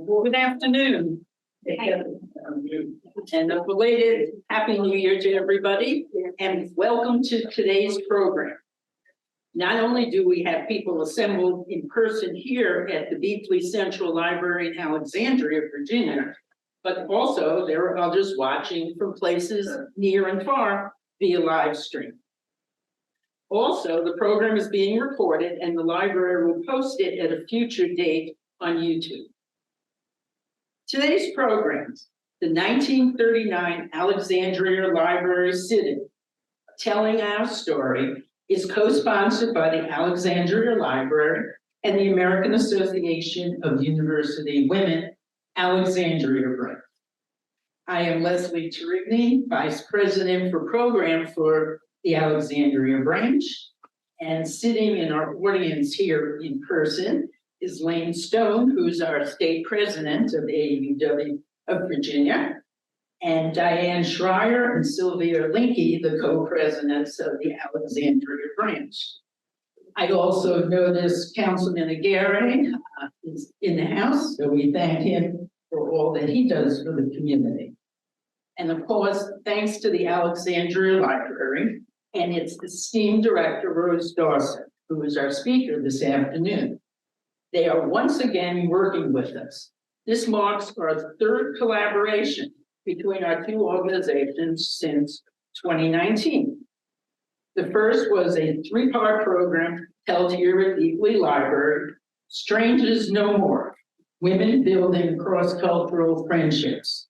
Good afternoon. And a belated Happy New Year to everybody, and welcome to today's program. Not only do we have people assembled in person here at the Beatley Central Library in Alexandria, Virginia, but also there are others watching from places near and far via live stream. Also, the program is being recorded and the library will post it at a future date on YouTube. Today's program, the 1939 Alexandria Library sit-in, Telling Our Story, is co-sponsored by the Alexandria Library and the American Association of University Women, Alexandria branch. I am Leslie Tarigny, Vice President for Program for the Alexandria branch, and sitting in our audience here in person is Lane Stone, who's our state president of AAUW of Virginia, and Diane Schreier and Sylvia Linke, the co-presidents of the Alexandria branch. I also notice Councilman Aguirre is in the house, so we thank him for all that he does for the community. And of course, thanks to the Alexandria Library and its esteemed director, Rose Dawson, who is our speaker this afternoon. They are once again working with us. This marks our third collaboration between our two organizations since 2019. The first was a three-part program held here at Beatley Library, Strangers No More, Women Building Cross-Cultural Friendships.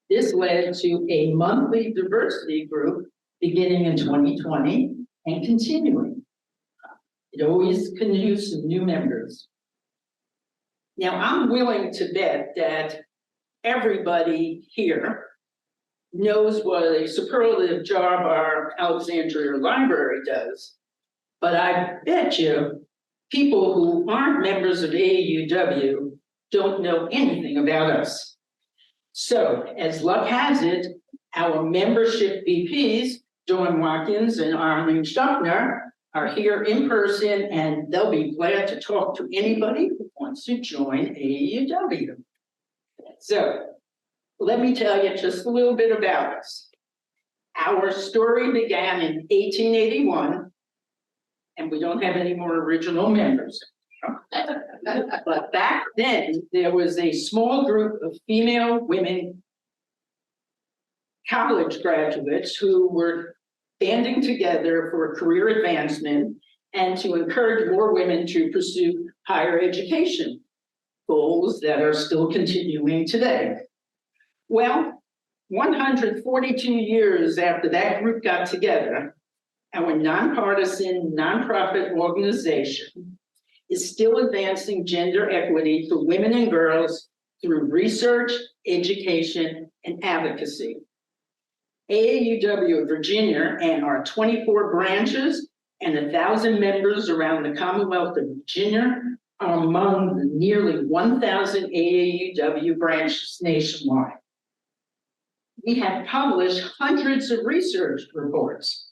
This led to a monthly diversity group beginning in 2020 and continuing. It always can use some new members. Now, I'm willing to bet that everybody here knows what a superlative job our Alexandria Library does, but I bet you people who aren't members of AAUW don't know anything about us. So, as luck has it, our membership VPs, Dawn Watkins and Arlene Schuckner, are here in person, and they'll be glad to talk to anybody who wants to join AAUW. So, let me tell you just a little bit about us. Our story began in 1881, and we don't have any more original members. But back then, there was a small group of female women college graduates who were banding together for career advancement and to encourage more women to pursue higher education, goals that are still continuing today. Well, 142 years after that group got together, our nonpartisan nonprofit organization is still advancing gender equity for women and girls through research, education, and advocacy. AAUW of Virginia and our 24 branches and 1,000 members around the Commonwealth of Virginia are among the nearly 1,000 AAUW branches nationwide. We have published hundreds of research reports,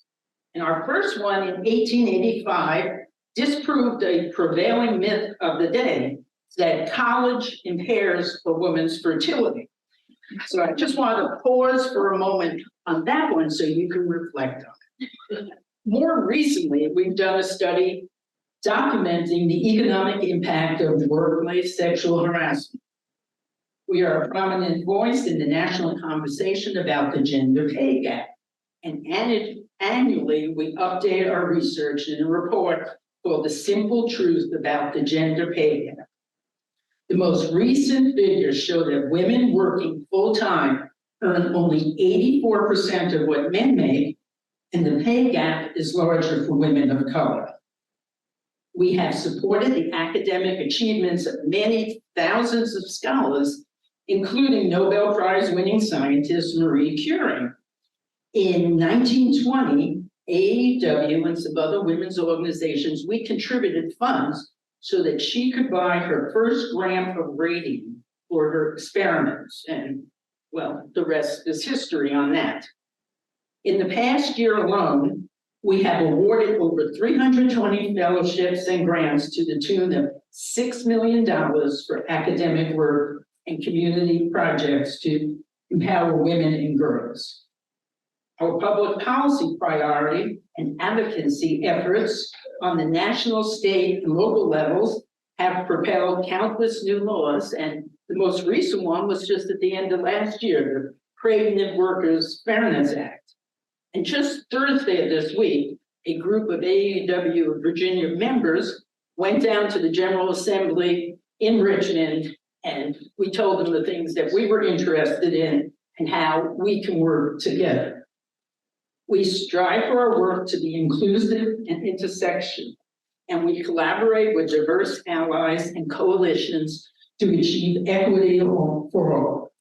and our first one in 1885 disproved a prevailing myth of the day that college impairs a woman's fertility. So I just want to pause for a moment on that one so you can reflect on it. More recently, we've done a study documenting the economic impact of workplace sexual harassment. We are a prominent voice in the national conversation about the gender pay gap. And annually, we update our research in a report called The Simple Truth About the Gender Pay Gap. The most recent figures show that women working full-time earn only 84% of what men make, and the pay gap is larger for women of color. We have supported the academic achievements of many thousands of scholars, including Nobel Prize-winning scientist Marie Curie. In 1920, AAUW and some other women's organizations, we contributed funds so that she could buy her first gram of radium for her experiments. And, well, the rest is history on that. In the past year alone, We have awarded over 320 fellowships and grants to the tune of $6 million for academic work and community projects to empower women and girls. Our public policy priority and advocacy efforts on the national, state, and local levels have propelled countless new laws, and the most recent one was just at the end of last year, the Pregnant Workers Fairness Act. And just Thursday of this week, a group of AAUW Virginia members went down to the General Assembly in Richmond, and we told them the things that we were interested in and how we can work together. We strive for our work to be inclusive and intersectional, and we collaborate with diverse allies and coalitions to achieve equity for all.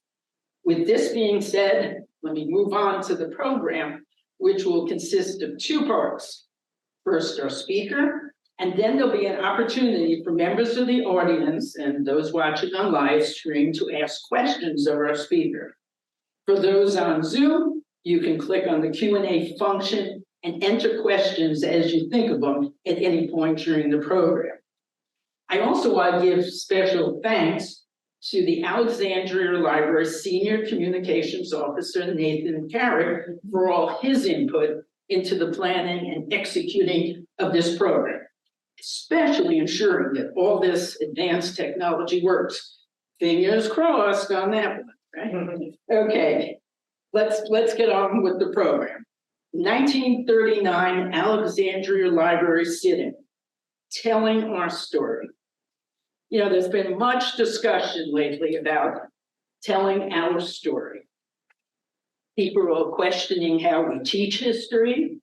With this being said, let me move on to the program, which will consist of two parts. First, our speaker, and then there'll be an opportunity for members of the audience and those watching on live stream to ask questions of our speaker. For those on Zoom, you can click on the Q&A function and enter questions as you think of them at any point during the program. I also want to give special thanks to the Alexandria Library Senior Communications Officer, Nathan Carrick, for all his input into the planning and executing of this program, especially ensuring that all this advanced technology works. Fingers crossed on that one, right? Okay, let's get on with the program. 1939 Alexandria Library sit-in, telling our story. You know, there's been much discussion lately about telling our story. People are questioning how we teach history.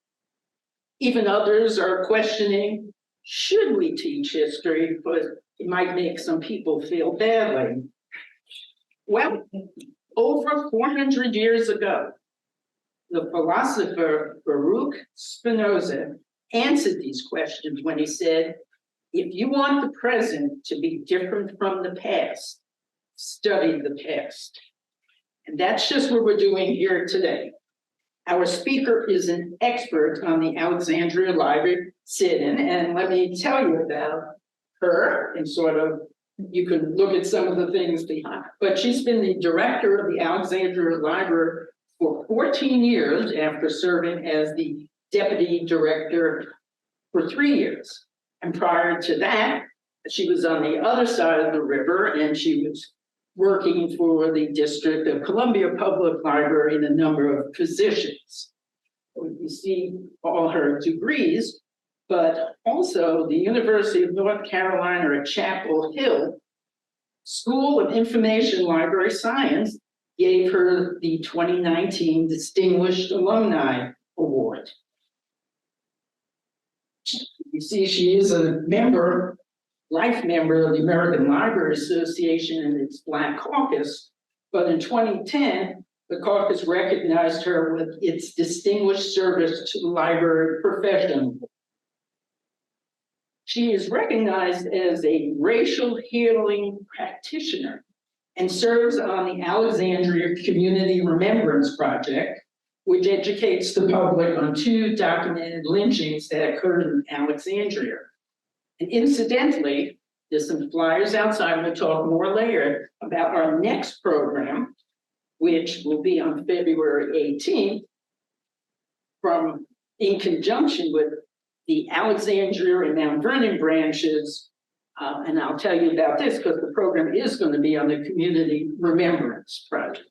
Even others are questioning, should we teach history? But it might make some people feel badly. Well, over 400 years ago, the philosopher Baruch Spinoza answered these questions when he said, if you want the present to be different from the past, study the past. And that's just what we're doing here today. Our speaker is an expert on the Alexandria Library sit-in, and let me tell you about her, and sort of, you can look at some of the things behind. But she's been the director of the Alexandria Library for 14 years after serving as the deputy director for 3 years. And prior to that, she was on the other side of the river, and she was working for the District of Columbia Public Library in a number of positions. You see all her degrees, but also the University of North Carolina at Chapel Hill School of Information Library Science gave her the 2019 Distinguished Alumni Award. You see, she is a member, life member of the American Library Association and its Black Caucus, but in 2010, the caucus recognized her with its Distinguished Service to the Library Profession. She is recognized as a racial healing practitioner and serves on the Alexandria Community Remembrance Project, which educates the public on 2 documented lynchings that occurred in Alexandria. And incidentally, there's some flyers outside. We'll talk more later about our next program, which will be on February 18th, in conjunction with the Alexandria and Mount Vernon branches. And I'll tell you about this because the program is going to be on the Community Remembrance Project.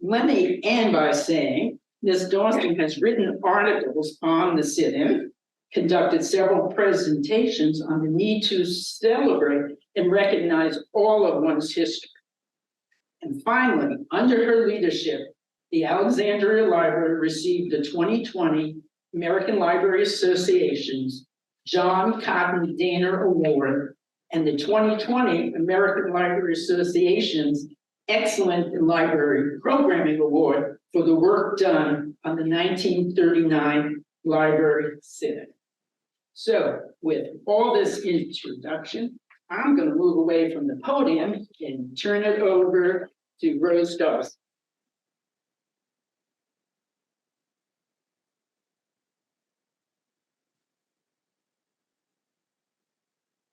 Let me end by saying Ms. Dawson has written articles on the sit-in, conducted several presentations on the need to celebrate and recognize all of one's history. And finally, under her leadership, the Alexandria Library received the 2020 American Library Association's John Cotton Daner Award and the 2020 American Library Association's Excellent in Library Programming Award for the work done on the 1939 library sit-in. So with all this introduction, I'm going to move away from the podium and turn it over to Rose Dawson.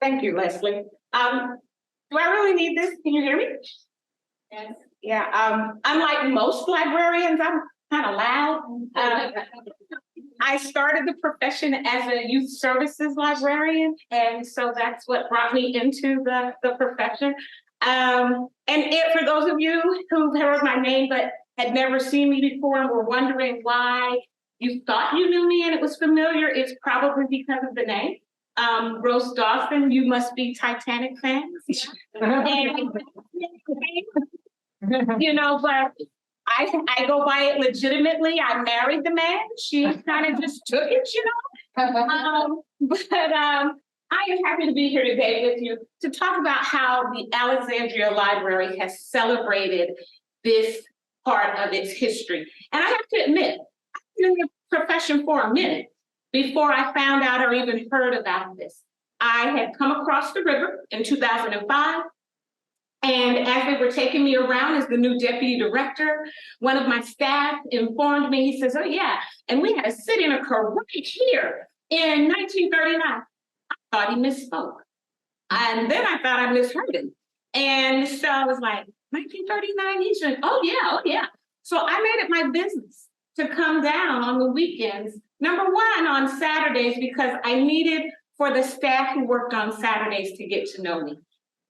Thank you, Leslie. Do I really need this? Can you hear me? Yes. Yeah, unlike most librarians, I'm kind of loud. I started the profession as a youth services librarian, and so that's what brought me into the profession. For those of you who heard my name but had never seen me before and were wondering why you thought you knew me and it was familiar, it's probably because of the name. Rose Dawson, you must be Titanic fans. You know, but I go by it legitimately. I married the man. She kind of just took it, you know. I am happy to be here today with you to talk about how the Alexandria Library has celebrated this part of its history. And I have to admit, I've been in the profession for a minute before I found out or even heard about this. I had come across the river in 2005. And as they were taking me around as the new deputy director, one of my staff informed me, he says, oh yeah, and we had a sit-in occur right here in 1939. I thought he misspoke. And then I thought I misheard him. And so I was like, 1939? He said, oh yeah. So I made it my business to come down on the weekends, number one, on Saturdays, because I needed for the staff who worked on Saturdays to get to know me,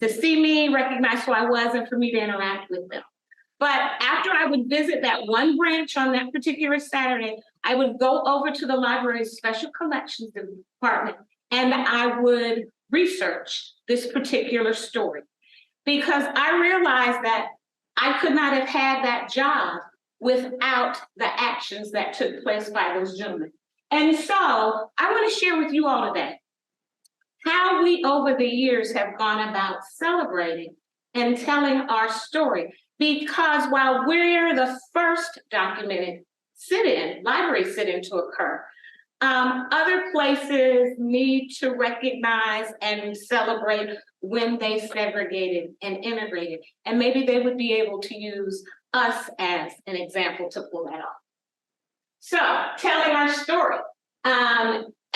to see me, recognize who I was, and for me to interact with them. But after I would visit that one branch on that particular Saturday, I would go over to the library's special collections department and I would research this particular story, because I realized that I could not have had that job without the actions that took place by those gentlemen. And so I want to share with you all today how we over the years have gone about celebrating and telling our story. Because while we're the first documented library sit-in to occur, other places need to recognize and celebrate when they segregated and integrated. And maybe they would be able to use us as an example to pull that off. So, telling our story.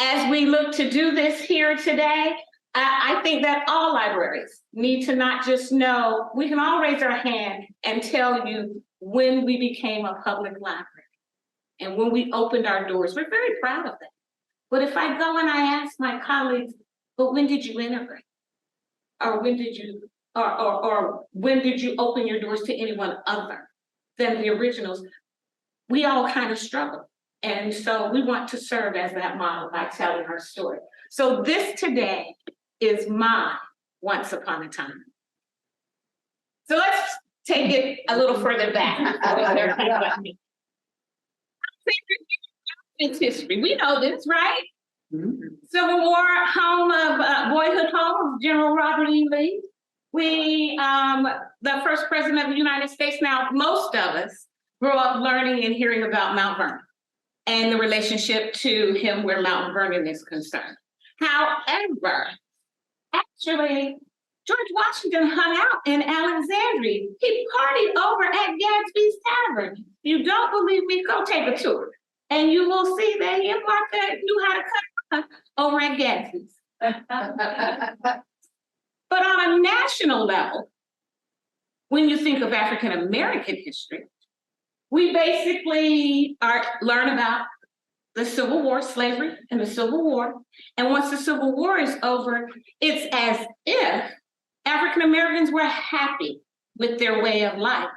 As we look to do this here today, I think that all libraries need to not just know, we can all raise our hand and tell you when we became a public library and when we opened our doors. We're very proud of that. But if I go and I ask my colleagues, but when did you integrate? Or when did you, or when did you open your doors to anyone other than the originals? We all kind of struggle. And so we want to serve as that model by telling our story. So this today is my once upon a time. So let's take it a little further back. It's history. We know this, right? Mm-hmm. Civil War home of boyhood home of General Robert E. Lee. We, the first president of the United States. Now, most of us grew up learning and hearing about Mount Vernon and the relationship to him where Mount Vernon is concerned. However, actually, George Washington hung out in Alexandria. He partied over at Gadsby's Tavern. If you don't believe me, go take a tour. And you will see that he and Martha knew how to cut over at Gadsby's. But on a national level, when you think of African American history, we basically learn about the Civil War, slavery and the Civil War. And once the Civil War is over, it's as if African Americans were happy with their way of life.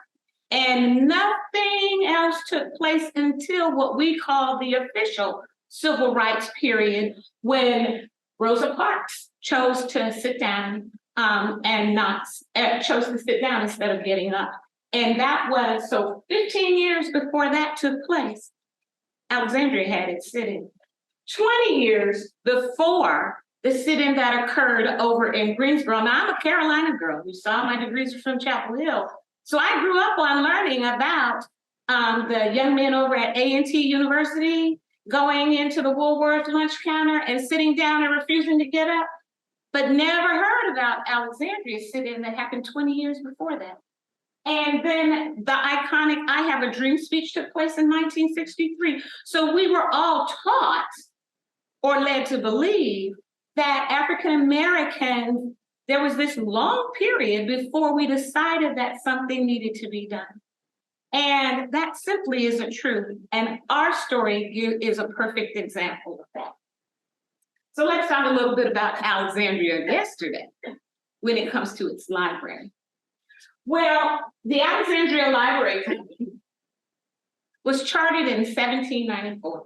And nothing else took place until what we call the official civil rights period, when Rosa Parks chose to sit down chose to sit down instead of getting up. And that was, so 15 years before that took place, Alexandria had its sit-in. 20 years before the sit-in that occurred over in Greensboro. Now, I'm a Carolina girl. You saw my degrees are from Chapel Hill. So I grew up on learning about the young men over at A&T University going into the Woolworth lunch counter and sitting down and refusing to get up, but never heard about Alexandria's sit-in that happened 20 years before that. And then the iconic I Have a Dream speech took place in 1963. So we were all taught or led to believe that African Americans, there was this long period before we decided that something needed to be done. And that simply isn't true. And our story is a perfect example of that. So let's talk a little bit about Alexandria yesterday when it comes to its library. Well, the Alexandria Library Company was chartered in 1794.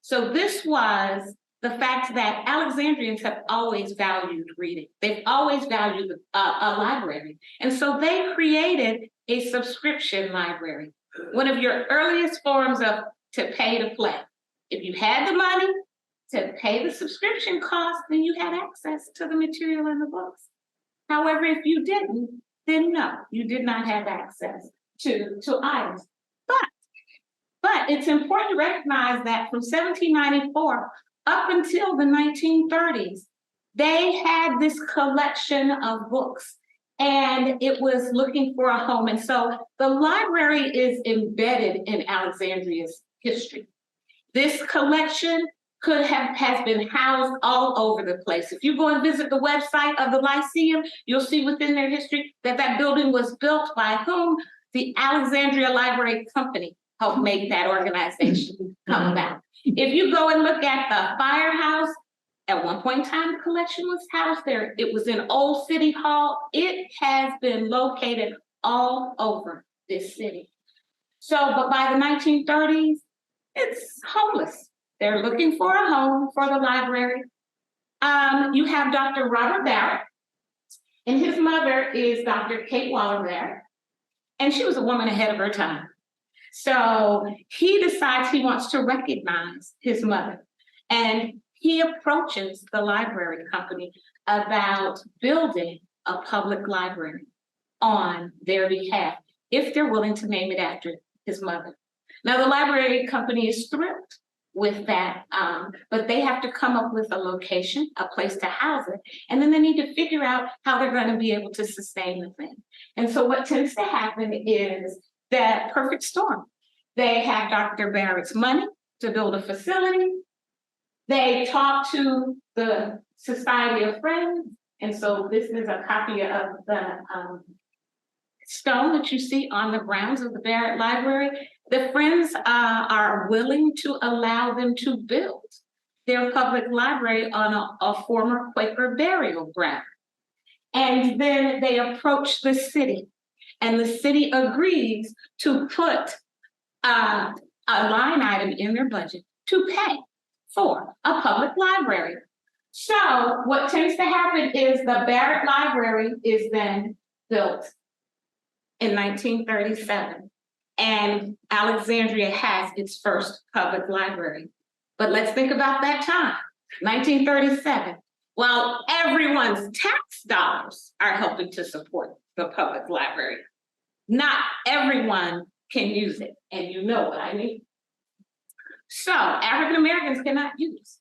So this was the fact that Alexandrians have always valued reading. They've always valued a library. And so they created a subscription library, one of your earliest forms of to pay to play. If you had the money to pay the subscription cost, then you had access to the material in the books. However, if you didn't, then no, you did not have access to items. But it's important to recognize that from 1794 up until the 1930s, they had this collection of books and it was looking for a home. And so the library is embedded in Alexandria's history. This collection has been housed all over the place. If you go and visit the website of the Lyceum, you'll see within their history that that building was built by whom? The Alexandria Library Company helped make that organization come about. If you go and look at the firehouse, at one point in time, the collection was housed there. It was in Old City Hall. It has been located all over this city. So, but by the 1930s, it's homeless. They're looking for a home for the library. You have Dr. Robert Barrett, and his mother is Dr. Kate Waller Barrett, and she was a woman ahead of her time. So he decides he wants to recognize his mother, and he approaches the library company about building a public library on their behalf, if they're willing to name it after his mother. Now, the library company is thrilled with that, but they have to come up with a location, a place to house it, and then they need to figure out how they're going to be able to sustain the thing. And so what tends to happen is that perfect storm. They have Dr. Barrett's money to build a facility. They talk to the Society of Friends, and so this is a copy of the stone that you see on the grounds of the Barrett Library. The Friends are willing to allow them to build their public library on a former Quaker burial ground. And then they approach the city, and the city agrees to put a line item in their budget to pay for a public library. So what tends to happen is the Barrett Library is then built in 1937, and Alexandria has its first public library. But let's think about that time, 1937. While everyone's tax dollars are helping to support the public library, not everyone can use it, and you know what I mean. So African Americans cannot use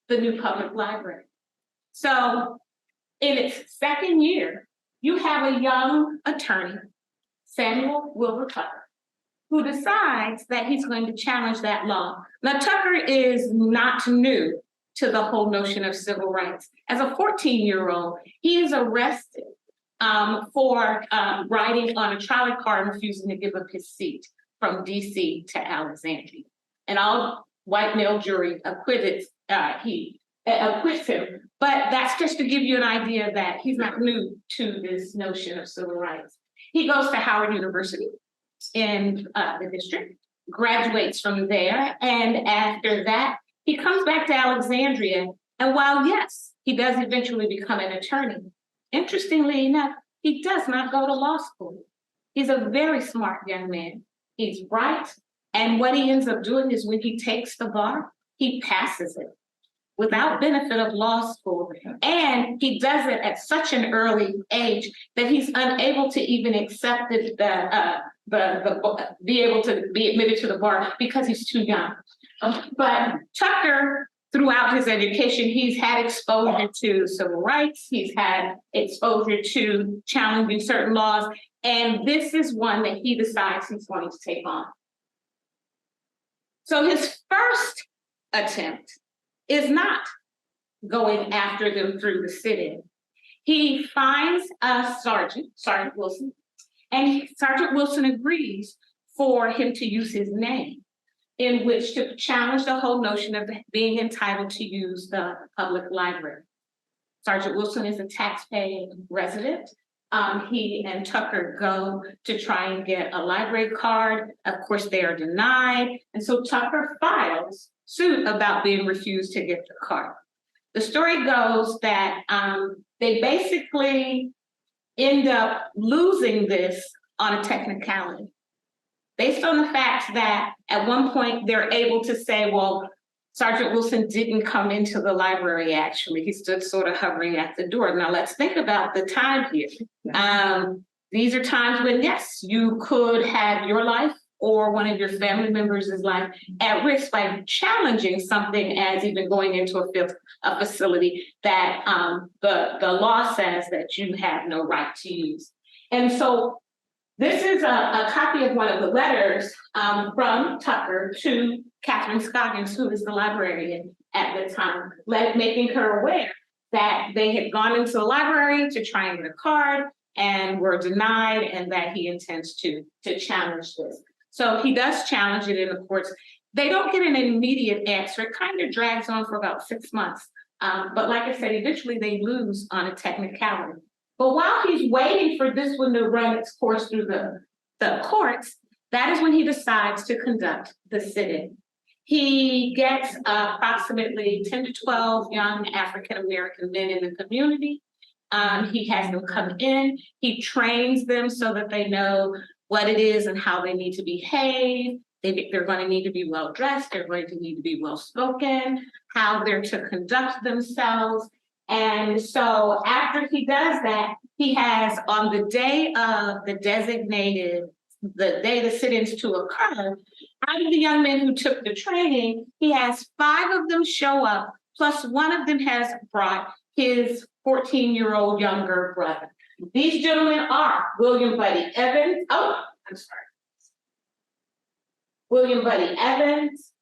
the new public library. So in its second year, you have a young attorney, Samuel Wilbur Tucker, who decides that he's going to challenge that law. Now, Tucker is not new to the whole notion of civil rights. As a 14-year-old, he is arrested for riding on a trolley car and refusing to give up his seat from DC to Alexandria. An all-white male jury acquits him. But that's just to give you an idea that he's not new to this notion of civil rights. He goes to Howard University in the district, graduates from there, and after that, he comes back to Alexandria. And while, yes, he does eventually become an attorney, interestingly enough, he does not go to law school. He's a very smart young man. He's bright. And what he ends up doing is when he takes the bar, he passes it without benefit of law school. And he does it at such an early age that he's unable to even accept be able to be admitted to the bar because he's too young. But Tucker, throughout his education, he's had exposure to civil rights. He's had exposure to challenging certain laws. And this is one that he decides he's going to take on. So his first attempt is not going after them through the sit-in. He finds Sergeant Wilson, and Sergeant Wilson agrees for him to use his name, in which to challenge the whole notion of being entitled to use the public library. Sergeant Wilson is a taxpaying resident. He and Tucker go to try and get a library card. Of course, they are denied. And so Tucker files suit about being refused to get the card. The story goes that they basically end up losing this on a technicality, based on the fact that at one point they're able to say, well, Sergeant Wilson didn't come into the library, actually. He stood sort of hovering at the door. Now let's think about the time here. These are times when, yes, you could have your life or one of your family members' life at risk by challenging something as even going into a facility that the law says that you have no right to use. And so this is a copy of one of the letters from Tucker to Catherine Scoggins, who is the librarian at the time, making her aware that they had gone into the library to try and get a card and were denied, and that he intends to challenge this. So he does challenge it in the courts. They don't get an immediate answer. It kind of drags on for about 6 months. But like I said, eventually they lose on a technicality. But while he's waiting for this one to run its course through the courts, that is when he decides to conduct the sit-in. He gets approximately 10 to 12 young African-American men in the community. He has them come in. He trains them so that they know what it is and how they need to behave. They're going to need to be well-dressed. They're going to need to be well-spoken, how they're to conduct themselves. And so after he does that, he has, on the day of the designated, the day the sit-ins to occur, out of the young men who took the training, he has 5 of them show up, plus one of them has brought his 14-year-old younger brother. These gentlemen are William Buddy Evans. William Buddy Evans,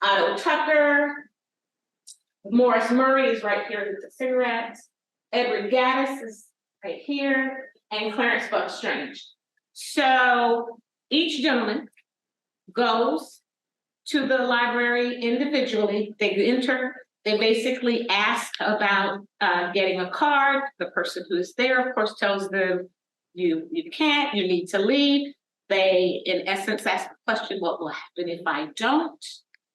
Otto Tucker, Morris Murray is right here with the cigarettes. Edward Gaddis is right here, and Clarence Buck Strange. So each gentleman goes to the library individually. They enter. They basically ask about getting a card. The person who is there, of course, tells them, you can't, you need to leave. They, in essence, ask the question, what will happen if I don't?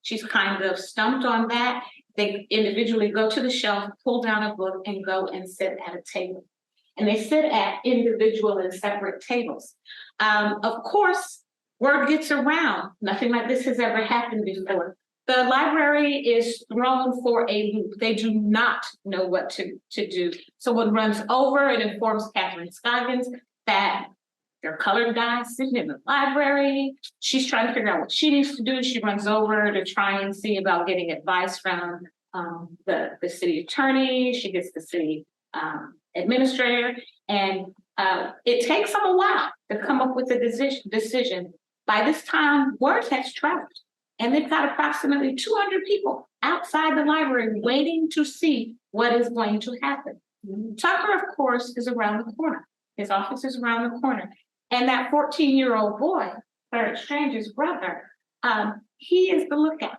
She's kind of stumped on that. They individually go to the shelf, pull down a book, and go and sit at a table. And they sit at individual and separate tables. Of course, word gets around. Nothing like this has ever happened before. The library is thrown for a loop. They do not know what to do. Someone runs over and informs Catherine Scoggins that there are colored guys sitting in the library. She's trying to figure out what she needs to do. She runs over to try and see about getting advice from the city attorney. She gets the city administrator, and it takes them a while to come up with a decision. By this time, word has traveled, and they've got approximately 200 people outside the library waiting to see what is going to happen. Tucker, of course, is around the corner. His office is around the corner. And that 14-year-old boy, Clarence Strange's brother, he is the lookout.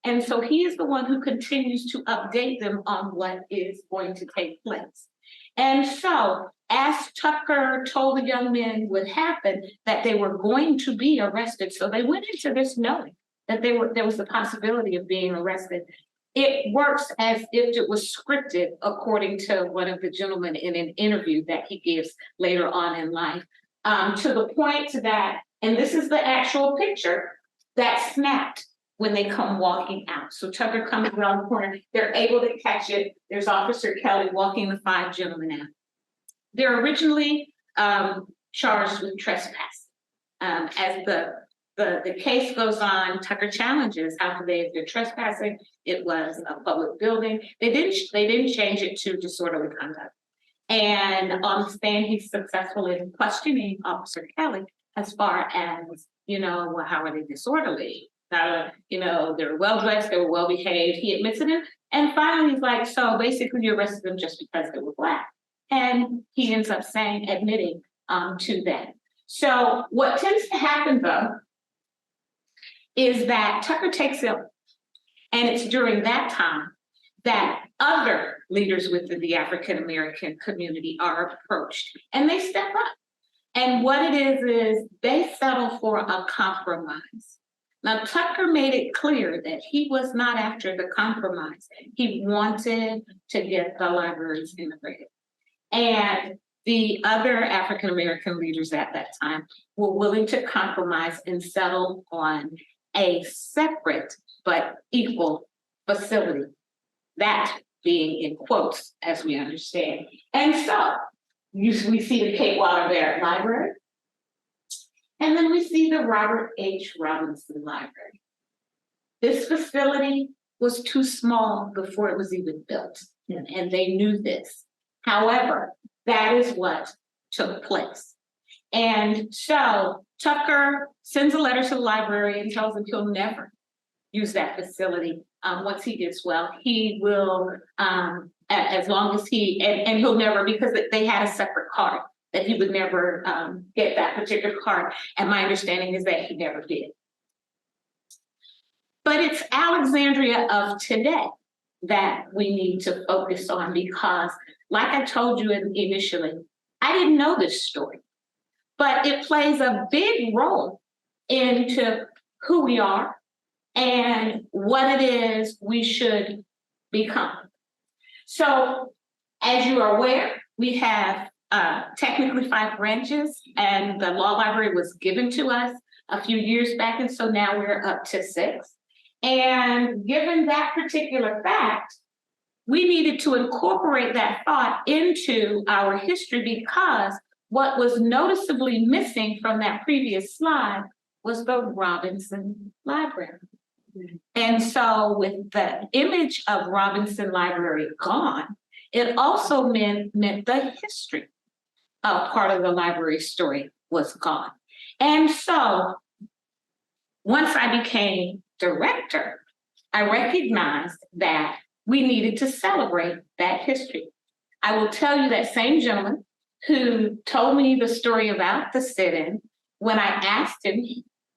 And so he is the one who continues to update them on what is going to take place. And so as Tucker told the young men would happen, that they were going to be arrested. So they went into this knowing that there was the possibility of being arrested. It works as if it was scripted, according to one of the gentlemen in an interview that he gives later on in life, to the point that, and this is the actual picture, that snapped when they come walking out. So Tucker comes around the corner, they're able to catch it. There's Officer Kelly walking the 5 gentlemen out. They're originally charged with trespass. As the case goes on, Tucker challenges how could they have been trespassing. It was a public building. They didn't change it to disorderly conduct. And on the stand, he's successful in questioning Officer Kelly as far as, well, how are they disorderly? They were well dressed, they were well behaved. He admits it And finally, he's like, so basically you arrested them just because they were Black. And he ends up admitting to that. So what tends to happen though, is that Tucker takes him, and it's during that time that other leaders within the African-American community are approached, and they step up. And what it is they settle for a compromise. Now, Tucker made it clear that he was not after the compromise. He wanted to get the libraries integrated. And the other African-American leaders at that time were willing to compromise and settle on a separate but equal facility. That being in quotes, as we understand. And so we see the Kate Water Barrett Library, and then we see the Robert H. Robinson Library. This facility was too small before it was even built, and they knew this. However, that is what took place. And so Tucker sends a letter to the library and tells them he'll never use that facility. Once he gets well, he will, as long as and he'll never, because they had a separate card, that he would never get that particular card. And my understanding is that he never did. But it's Alexandria of today that we need to focus on, because like I told you initially, I didn't know this story, but it plays a big role into who we are and what it is we should become. So, as you are aware, we have technically 5 branches, and the law library was given to us a few years back, and so now we're up to 6. And given that particular fact, we needed to incorporate that thought into our history, because what was noticeably missing from that previous slide was the Robinson Library. And so with the image of Robinson Library gone, it also meant the history of part of the library story was gone. And so once I became director, I recognized that we needed to celebrate that history. I will tell you that same gentleman who told me the story about the sit-in, when I asked him,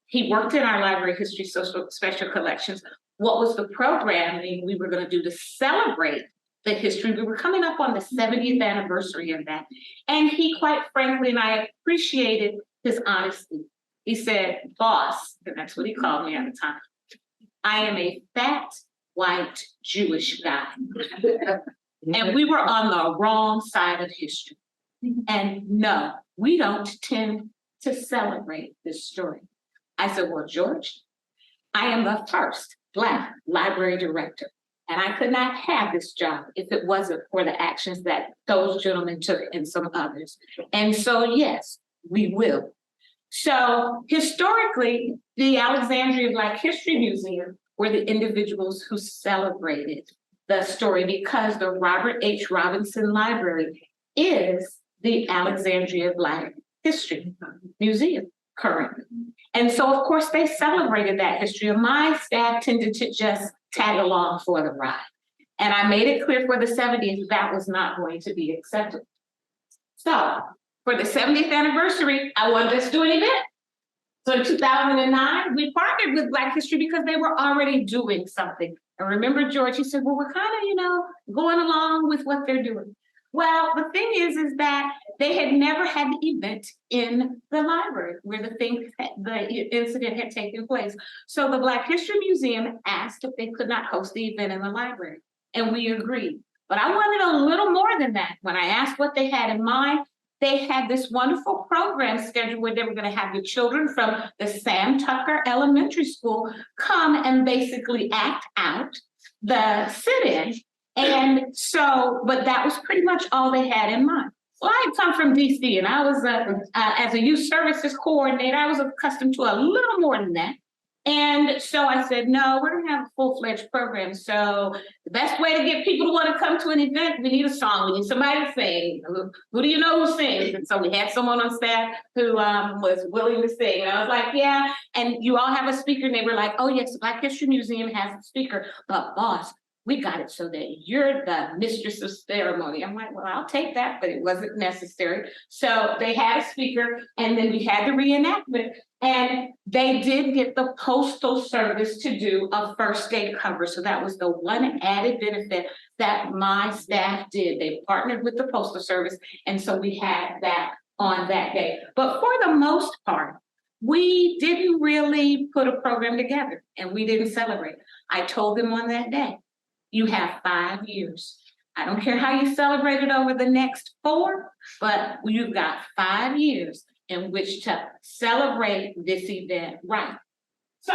he worked in our library history special collections, what was the programming we were going to do to celebrate the history? We were coming up on the 70th anniversary of that. And he, quite frankly, and I appreciated his honesty, he said, boss, and that's what he called me at the time, I am a fat, white, Jewish guy. And we were on the wrong side of history. And no, we don't tend to celebrate this story. I said, well, George, I am the first Black library director, and I could not have this job if it wasn't for the actions that those gentlemen took and some others. And so, yes, we will. So historically, the Alexandria Black History Museum were the individuals who celebrated the story, because the Robert H. Robinson Library is the Alexandria Black History Museum currently. And so, of course, they celebrated that history, and my staff tended to just tag along for the ride. And I made it clear for the 70th that was not going to be acceptable. So for the 70th anniversary, I wanted us to do an event. So in 2009, we partnered with Black History because they were already doing something. And remember, George, he said, well, we're kind of, going along with what they're doing. Well, the thing is that they had never had an event in the library where the incident had taken place. So the Black History Museum asked if they could not host the event in the library, and we agreed. But I wanted a little more than that. When I asked what they had in mind, they had this wonderful program scheduled where they were going to have the children from the Sam Tucker Elementary School come and basically act out the sit-in. And so, but that was pretty much all they had in mind. Well, I had come from DC, and I was, as a youth services coordinator, I was accustomed to a little more than that. And so I said, no, we're gonna have a full-fledged program. So the best way to get people to want to come to an event, we need a song, we need somebody to sing. Who do you know who sings? And so we had someone on staff who was willing to sing. And I was like, yeah, and you all have a speaker. And they were like, oh yes, the Black History Museum has a speaker, but boss, we got it so that you're the mistress of ceremony. I'm like, well, I'll take that, but it wasn't necessary. So they had a speaker, and then we had the reenactment, and they did get the Postal Service to do a first day cover. So that was the one added benefit that my staff did. They partnered with the Postal Service, and so we had that on that day. But for the most part, we didn't really put a program together, and we didn't celebrate. I told them on that day, you have 5 years. I don't care how you celebrate it over the next 4, but you've got 5 years in which to celebrate this event right. So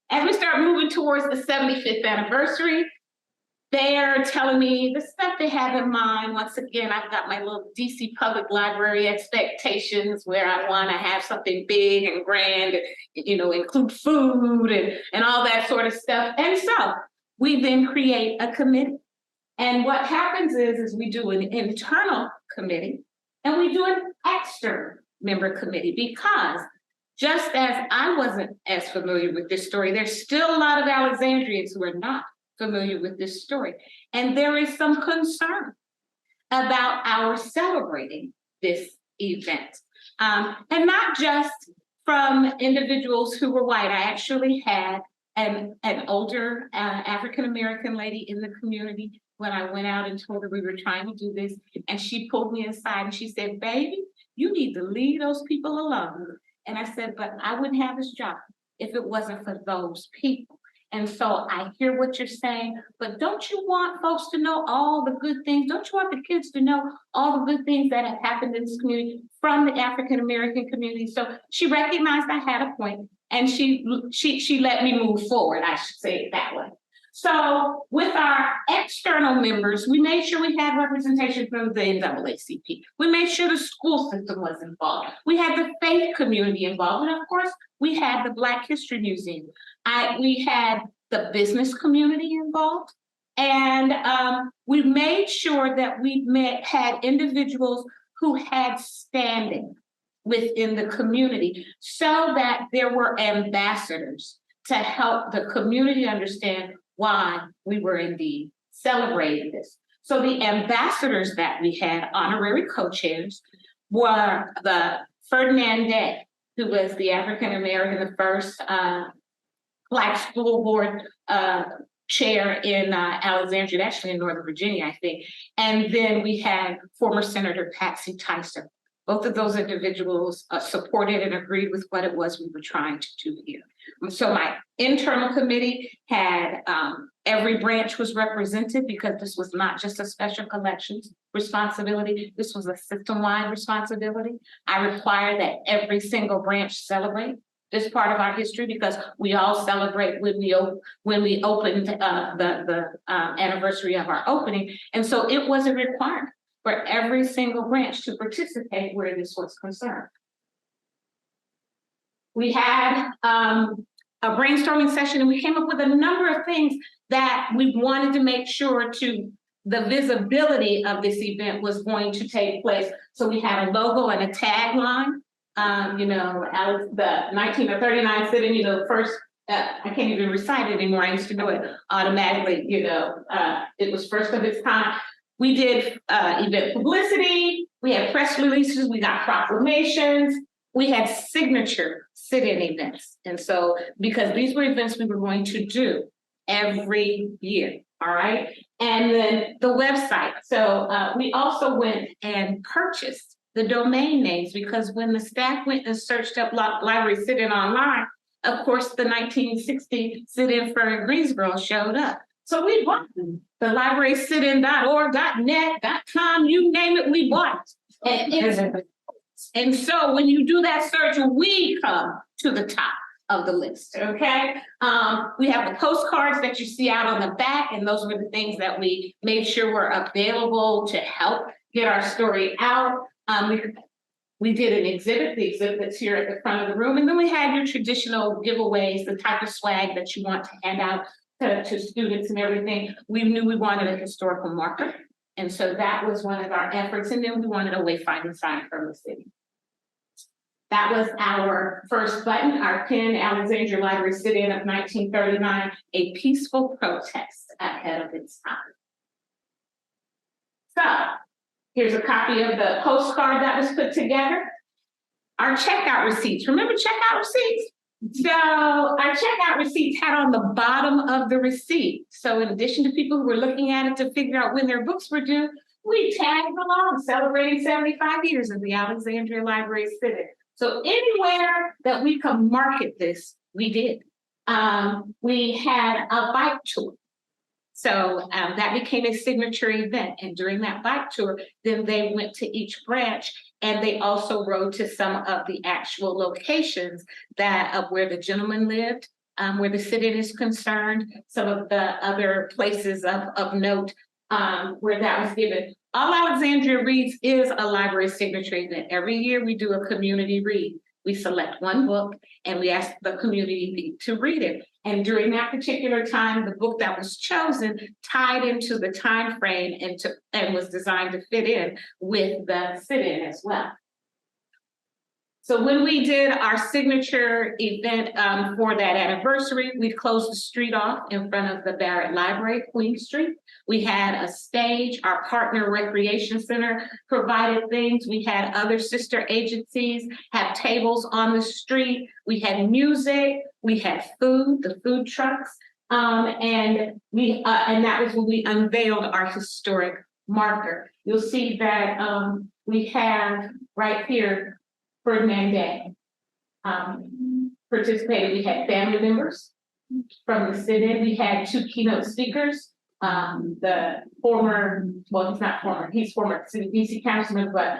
as we start moving towards the 75th anniversary, they're telling me the stuff they have in mind. Once again, I've got my little DC Public Library expectations where I want to have something big and grand, and, you know, include food and all that sort of stuff. And so we then create a committee. And what happens is we do an internal committee and we do an external member committee, because just as I wasn't as familiar with this story, there's still a lot of Alexandrians who are not familiar with this story. And there is some concern about our celebrating this event. And not just from individuals who were white. I actually had an older African-American lady in the community when I went out and told her we were trying to do this. And she pulled me aside and she said, baby, you need to leave those people alone. And I said, but I wouldn't have this job if it wasn't for those people. And so I hear what you're saying, but don't you want folks to know all the good things? Don't you want the kids to know all the good things that have happened in this community from the African-American community? So she recognized I had a point, and she let me move forward, I should say it that way. So with our external members, we made sure we had representation from the NAACP. We made sure the school system was involved. We had the faith community involved. And of course, we had the Black History Museum. We had the business community involved. And we made sure that we had individuals who had standing within the community, so that there were ambassadors to help the community understand why we were indeed celebrating this. So the ambassadors that we had, honorary co-chairs, were the Ferdinand Day, who was the African-American, the first Black school board chair in Alexandria, actually in Northern Virginia, I think. And then we had former Senator Patsy Tyser. Both of those individuals supported and agreed with what it was we were trying to do here. So my internal committee had every branch was represented, because this was not just a special collections responsibility. This was a system-wide responsibility. I require that every single branch celebrate this part of our history, because we all celebrate when we opened the anniversary of our opening. And so it was a requirement for every single branch to participate where this was concerned. We had a brainstorming session, and we came up with a number of things that we wanted to make sure to the visibility of this event was going to take place. So we had a logo and a tagline. You know, the 1939 sitting, you know, first, I can't even recite it anymore. I used to know it automatically, you know, it was first of its kind. We did event publicity, we had press releases, we got proclamations, we had signature sit-in events. And so, because these were events we were going to do every year, all right? And then the website. So we also went and purchased the domain names, because when the staff went and searched up library sit-in online, of course, the 1960 sit-in for Greensboro showed up. So we bought them. The librarysitin.org, .net, .com, you name it, we bought it. And so when you do that search, we come to the top of the list, okay? We have the postcards that you see out on the back, and those were the things that we made sure were available to help get our story out. We did an exhibit, the exhibit that's here at the front of the room, and then we had your traditional giveaways, the type of swag that you want to hand out to students and everything. We knew we wanted a historical marker, and so that was one of our efforts, and then we wanted a wayfinding sign from the city. That was our first button, our pin, Alexandria Library sit-in of 1939, a peaceful protest ahead of its time. So here's a copy of the postcard that was put together. Our checkout receipts, remember checkout receipts? So our checkout receipts had on the bottom of the receipt. So in addition to people who were looking at it to figure out when their books were due, we tagged along celebrating 75 years of the Alexandria Library sit-in. So anywhere that we could market this, we did. We had a bike tour. So that became a signature event. And during that bike tour, then they went to each branch and they also rode to some of the actual locations that of where the gentleman lived, where the sit-in is concerned, some of the other places of note where that was given. All Alexandria Reads is a library signature event. Every year we do a community read. We select one book and we ask the community to read it. And during that particular time, the book that was chosen tied into the time frame and was designed to fit in with the sit-in as well. So when we did our signature event for that anniversary, we closed the street off in front of the Barrett Library, Queen Street. We had a stage, our partner recreation center provided things. We had other sister agencies have tables on the street. We had music, we had food, the food trucks. And that was when we unveiled our historic marker. You'll see that we have right here, Ferdinand Day participated. We had family members from the sit-in. We had two keynote speakers. The former, well, he's not former, he's former DC councilman, but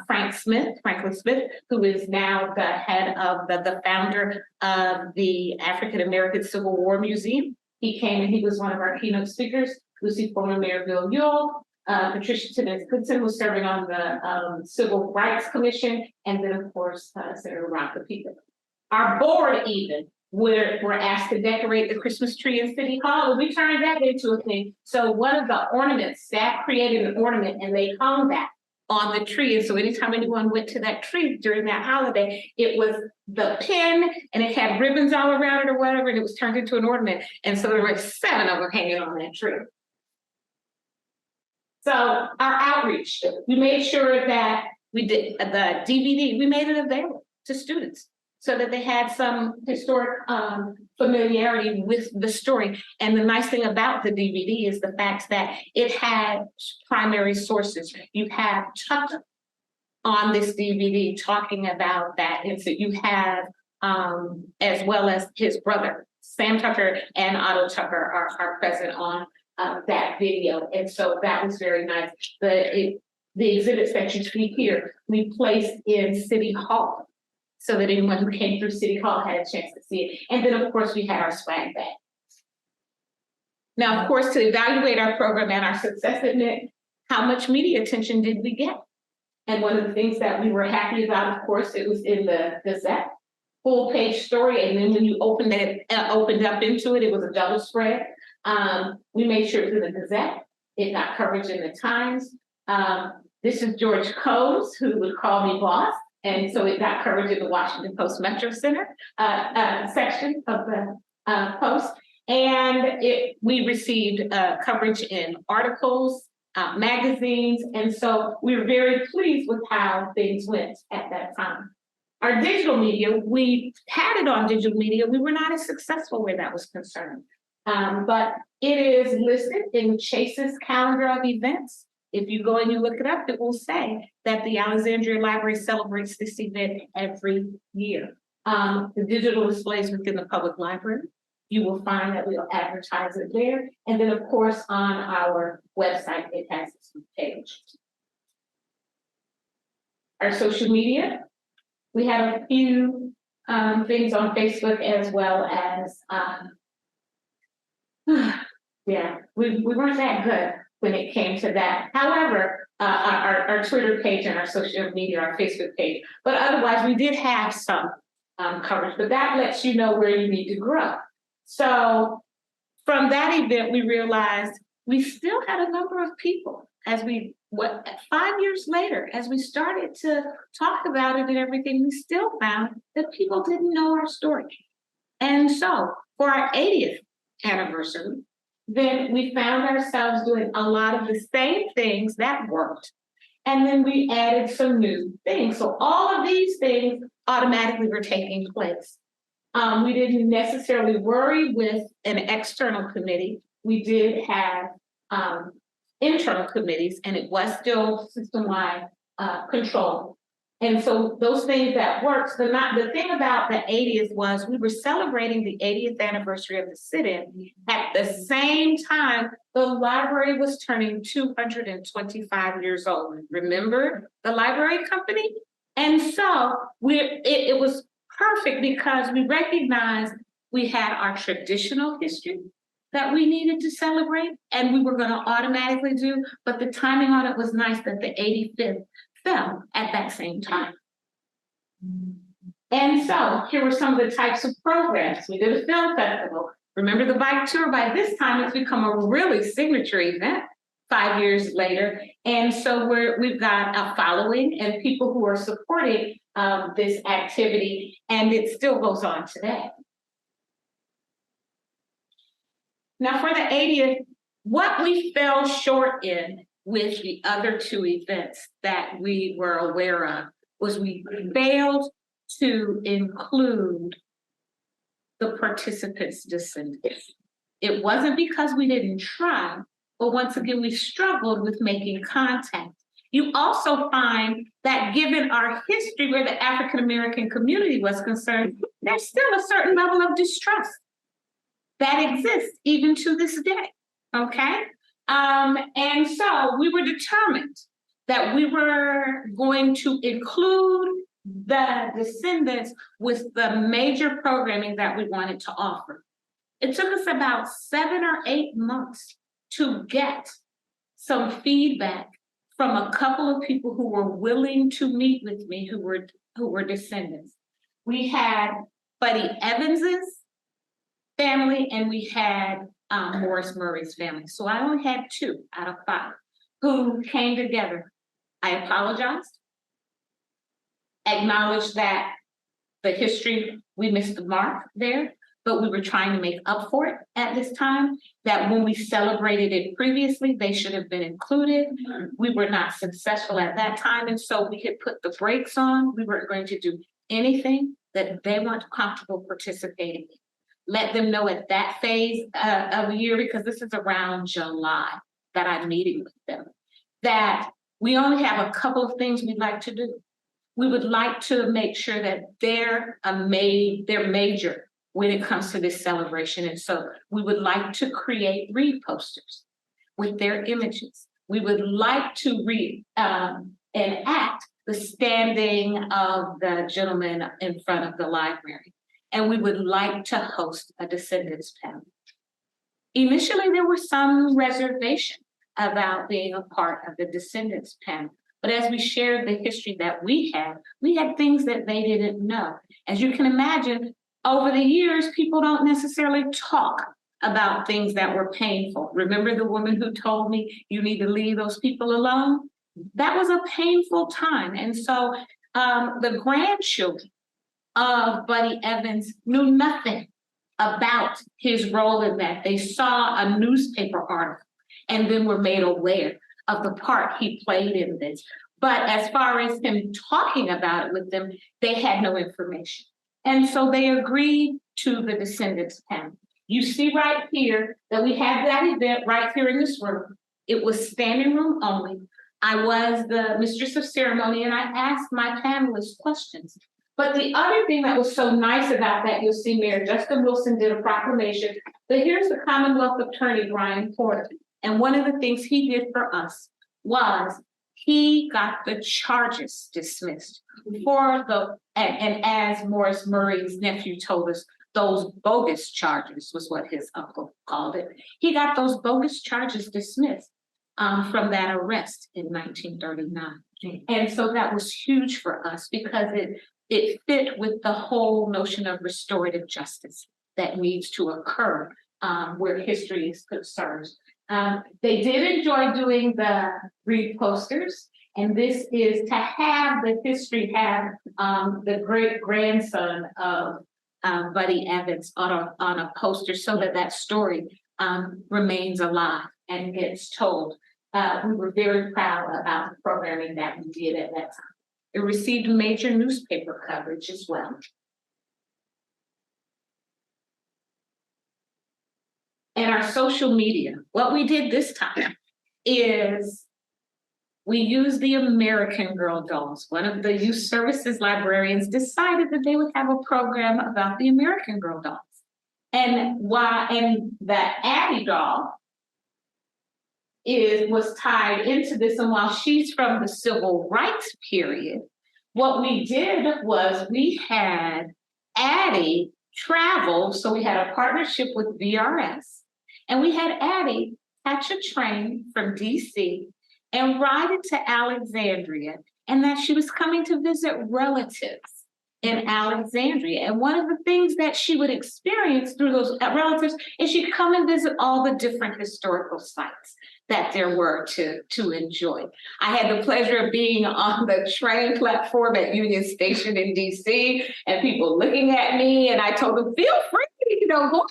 Franklin Smith, who is now the head of the founder of the African American Civil War Museum. He came and he was one of our keynote speakers. Lucy, former Mayor Bill Ewell. Patricia Timmons-Goodson was serving on the Civil Rights Commission, and then of course Senator Ron Kapika. Our board even were asked to decorate the Christmas tree in City Hall, and we turned that into a thing. So one of the ornaments, staff created an ornament and they hung that on the tree. And so anytime anyone went to that tree during that holiday, it was the pin and it had ribbons all around it or whatever, and it was turned into an ornament. And so there were 7 of them hanging on that tree. So our outreach, we made sure that we did the DVD, we made it available to students so that they had some historic familiarity with the story. And the nice thing about the DVD is the fact that it had primary sources. You have Tucker on this DVD talking about that. And so you have, as well as his brother, Sam Tucker and Otto Tucker are present on that video. And so that was very nice. The exhibits that you see here, we placed in City Hall so that anyone who came through City Hall had a chance to see it. And then of course we had our swag bag. Now, of course, to evaluate our program and our success in it, how much media attention did we get? And one of the things that we were happy about, of course, it was in the Gazette, full page story. And then when you opened up into it, it was a double spread. We made sure it was in the Gazette. It got coverage in the Times. This is George Combs, who would call me boss. And so it got coverage in the Washington Post Metro Center section of the Post. And we received coverage in articles, magazines. And so we were very pleased with how things went at that time. Our digital media, we had it on digital media. We were not as successful where that was concerned. But it is listed in Chase's calendar of events. If you go and you look it up, it will say that the Alexandria Library celebrates this event every year. The digital displays within the public library, you will find that we'll advertise it there. And then of course, on our website, it has its page. Our social media, we have a few things on Facebook as well as, yeah, we weren't that good when it came to that. However, our Twitter page and our social media, our Facebook page, but otherwise we did have some coverage, but that lets you know where you need to grow. So from that event, we realized we still had a number of people as we 5 years later, as we started to talk about it and everything, we still found that people didn't know our story. And so for our 80th anniversary, then we found ourselves doing a lot of the same things that worked. And then we added some new things. So all of these things automatically were taking place. We didn't necessarily worry with an external committee. We did have internal committees, and it was still system-wide control. And so those things that worked, the thing about the 80th was we were celebrating the 80th anniversary of the sit-in. At the same time, the library was turning 225 years old. Remember the library company? And so it was perfect because we recognized we had our traditional history that we needed to celebrate and we were going to automatically do, but the timing on it was nice that the 85th fell at that same time. And so here were some of the types of programs. We did a film festival. Remember the bike tour? By this time, it's become a really signature event 5 years later. And so we've got a following and people who are supporting this activity, and it still goes on today. Now for the 80th, what we fell short in with the other two events that we were aware of was we failed to include the participants' descendants. It wasn't because we didn't try, but once again, we struggled with making contact. You also find that given our history where the African-American community was concerned, there's still a certain level of distrust that exists even to this day, okay? And so we were determined that we were going to include the descendants with the major programming that we wanted to offer. It took us about 7 or 8 months to get some feedback from a couple of people who were willing to meet with me who were descendants. We had Buddy Evans's family and we had Morris Murray's family. So I only had 2 out of 5 who came together. I apologized, acknowledged that the history, we missed the mark there, but we were trying to make up for it at this time, that when we celebrated it previously, they should have been included. We were not successful at that time, and so we had put the brakes on. We weren't going to do anything that they weren't comfortable participating in. Let them know at that phase of the year, because this is around July that I'm meeting with them, that we only have a couple of things we'd like to do. We would like to make sure that they're major when it comes to this celebration. And so we would like to create read posters with their images. We would like to enact the standing of the gentleman in front of the library. And we would like to host a descendants panel. Initially, there was some reservation about being a part of the descendants panel. But as we shared the history that we had things that they didn't know. As you can imagine, over the years, people don't necessarily talk about things that were painful. Remember the woman who told me you need to leave those people alone? That was a painful time. And so the grandchildren of Buddy Evans knew nothing about his role in that. They saw a newspaper article and then were made aware of the part he played in this. But as far as him talking about it with them, they had no information. And so they agreed to the descendants panel. You see right here that we have that event right here in this room. It was standing room only. I was the mistress of ceremony and I asked my panelists questions. But the other thing that was so nice about that, you'll see Mayor Justin Wilson did a proclamation, but here's the Commonwealth Attorney, Brian Porter. And one of the things he did for us was he got the charges dismissed for and as Morris Murray's nephew told us, those bogus charges was what his uncle called it. He got those bogus charges dismissed from that arrest in 1939. And so that was huge for us because it fit with the whole notion of restorative justice that needs to occur where history is concerned. They did enjoy doing the read posters, and this is to have the history, have the great grandson of Buddy Evans on a poster so that that story remains alive and gets told. We were very proud about the programming that we did at that time. It received major newspaper coverage as well. And our social media, what we did this time is we used the American Girl dolls. One of the youth services librarians decided that they would have a program about the American Girl dolls. And the Addie doll was tied into this, and while she's from the civil rights period, what we did was we had Addie travel, so we had a partnership with VRS, and we had Addie catch a train from DC and ride it to Alexandria, and that she was coming to visit relatives in Alexandria. And one of the things that she would experience through those relatives is she'd come and visit all the different historical sites that there were to enjoy. I had the pleasure of being on the train platform at Union Station in DC, and people looking at me, and I told them, feel free, go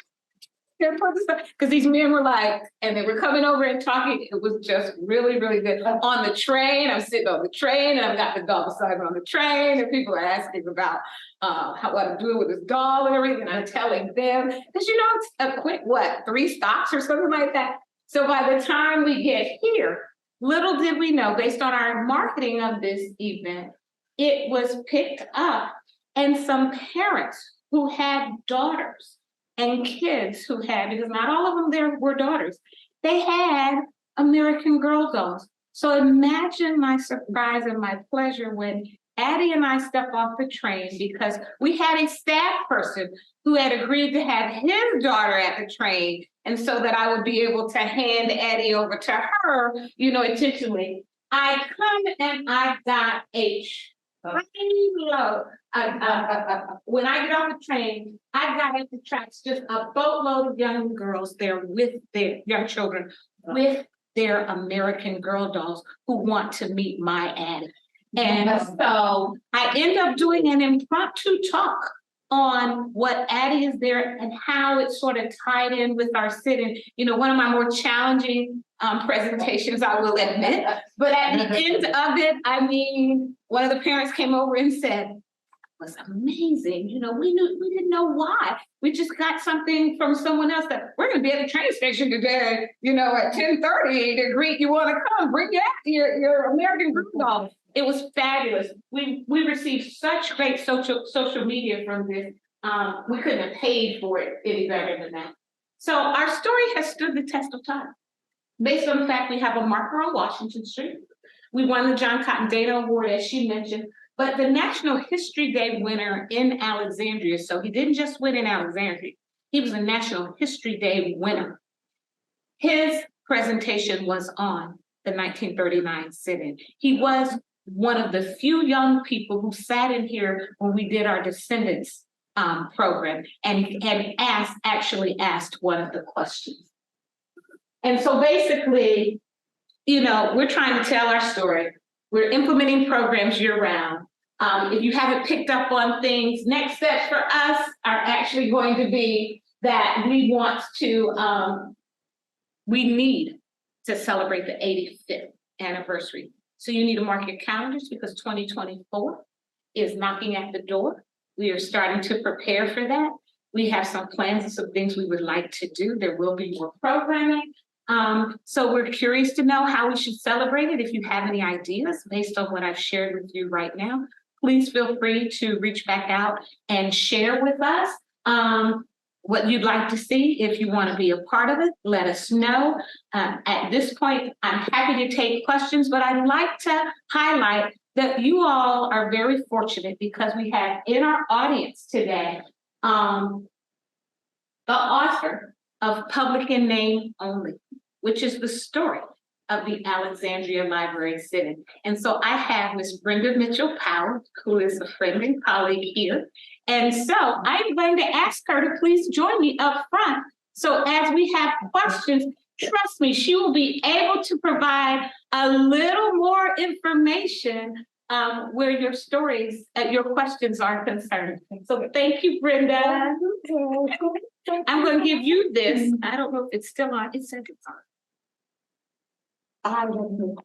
because these men were like, and they were coming over and talking. It was just really, really good. On the train, I'm sitting on the train, and I've got the doll beside me on the train, and people are asking about what I'm doing with this doll and everything, and I'm telling them, because it's a quick, 3 stops or something like that. So by the time we get here, little did we know, based on our marketing of this event, it was picked up, and some parents who had daughters and kids who had, because not all of them there were daughters, they had American Girl dolls. So imagine my surprise and my pleasure when Addie and I stepped off the train, because we had a staff person who had agreed to have his daughter at the train, and so that I would be able to hand Addie over to her, intentionally. I come and I got a tiny load. When I get off the train, I got at the tracks just a boatload of young girls there with their young children, with their American Girl dolls who want to meet my Addie. And so I end up doing an impromptu talk on what Addie is there and how it sort of tied in with our sit-in. One of my more challenging presentations, I will admit. But at the end of it, one of the parents came over and said, "It was amazing. We didn't know why. We just got something from someone else that we're going to be at the train station today, at 10:30 to greet you. Want to come? Bring your American Girl doll." It was fabulous. We received such great social media from this. We couldn't have paid for it any better than that. So our story has stood the test of time. Based on the fact we have a marker on Washington Street. We won the John Cotton Dana Award, as she mentioned, but the National History Day winner in Alexandria. So he didn't just win in Alexandria. He was a National History Day winner. His presentation was on the 1939 sit-in. He was one of the few young people who sat in here when we did our Descendants program and actually asked one of the questions. And so basically, we're trying to tell our story. We're implementing programs year-round. If you haven't picked up on things, next steps for us are actually going to be that we need to celebrate the 85th anniversary. So you need to mark your calendars because 2024 is knocking at the door. We are starting to prepare for that. We have some plans and some things we would like to do. There will be more programming. So we're curious to know how we should celebrate it. If you have any ideas based on what I've shared with you right now, please feel free to reach back out and share with us what you'd like to see. If you want to be a part of it, let us know. At this point, I'm happy to take questions, but I'd like to highlight that you all are very fortunate because we have in our audience today the author of Public in Name Only, which is the story of the Alexandria Library sit-in. And so I have Miss Brenda Mitchell-Powell, who is a friend and colleague here. And so I'm going to ask her to please join me up front. So as we have questions, trust me, she will be able to provide a little more information where your stories, your questions are concerned. So thank you, Brenda. I'm going to give you this. I don't know if it's still on. It says it's on. I don't know.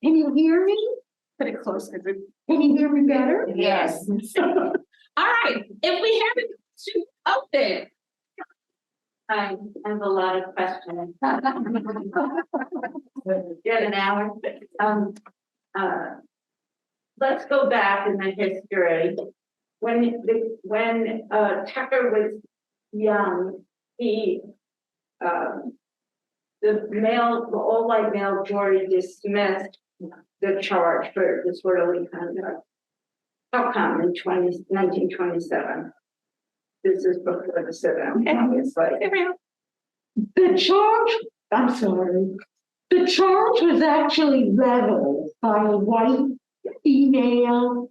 Can you hear me? Put it closer. Can you hear me better? Yes. All right. If we have it to open. I have a lot of questions. You have an hour. Let's go back in the history. When Tucker was young, he the all-white male jury dismissed the charge for disorderly conduct. How come in 1927? This is before the sit-down, obviously. The charge, I'm sorry, the charge was actually leveled by a white female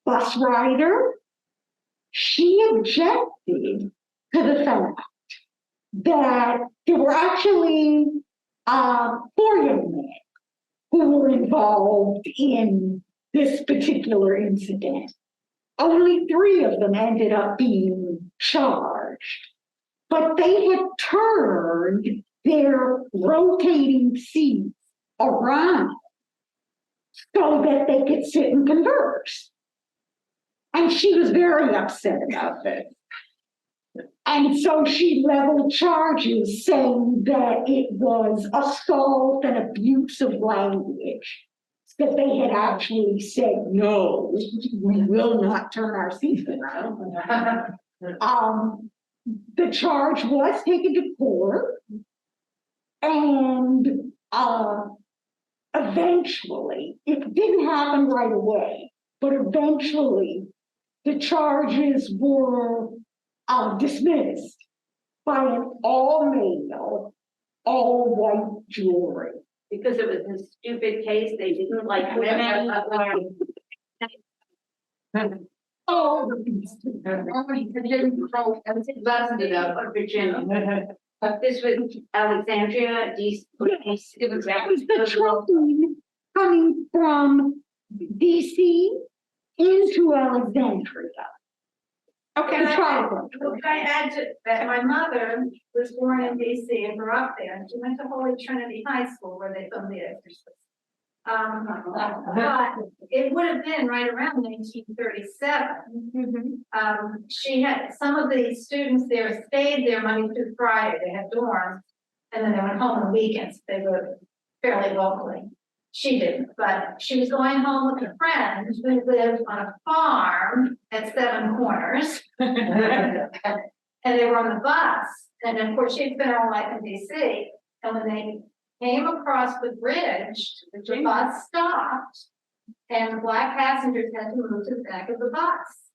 bus rider. She objected to the fact that there were actually 4 young men who were involved in this particular incident. Only 3 of them ended up being charged, but they had turned their rotating seats around so that they could sit and converse. And she was very upset about it. And so she leveled charges saying that it was assault and abusive language, that they had actually said, no, we will not turn our seats around. The charge was taken to court, and eventually, it didn't happen right away, but eventually the charges were dismissed by an all-male, all-white jury. Because it was a stupid case, they didn't like women. Oh, Virginia. This was Alexandria, DC. it was the train coming from DC into Alexandria. Okay. The triangle. Well, can I add to that my mother was born in DC and grew up there, and she went to Holy Trinity High School where they filmed The Exorcist. But it would have been right around 1937. She had, some of the students there stayed there Monday through Friday, they had dorms, and then they went home on weekends, they lived fairly locally. She didn't, but she was going home with a friend who lived on a farm at Seven Corners. And they were on the bus, and of course she'd been all life in DC, and when they came across the bridge, the bus stopped, and the black passengers had to move to the back of the bus.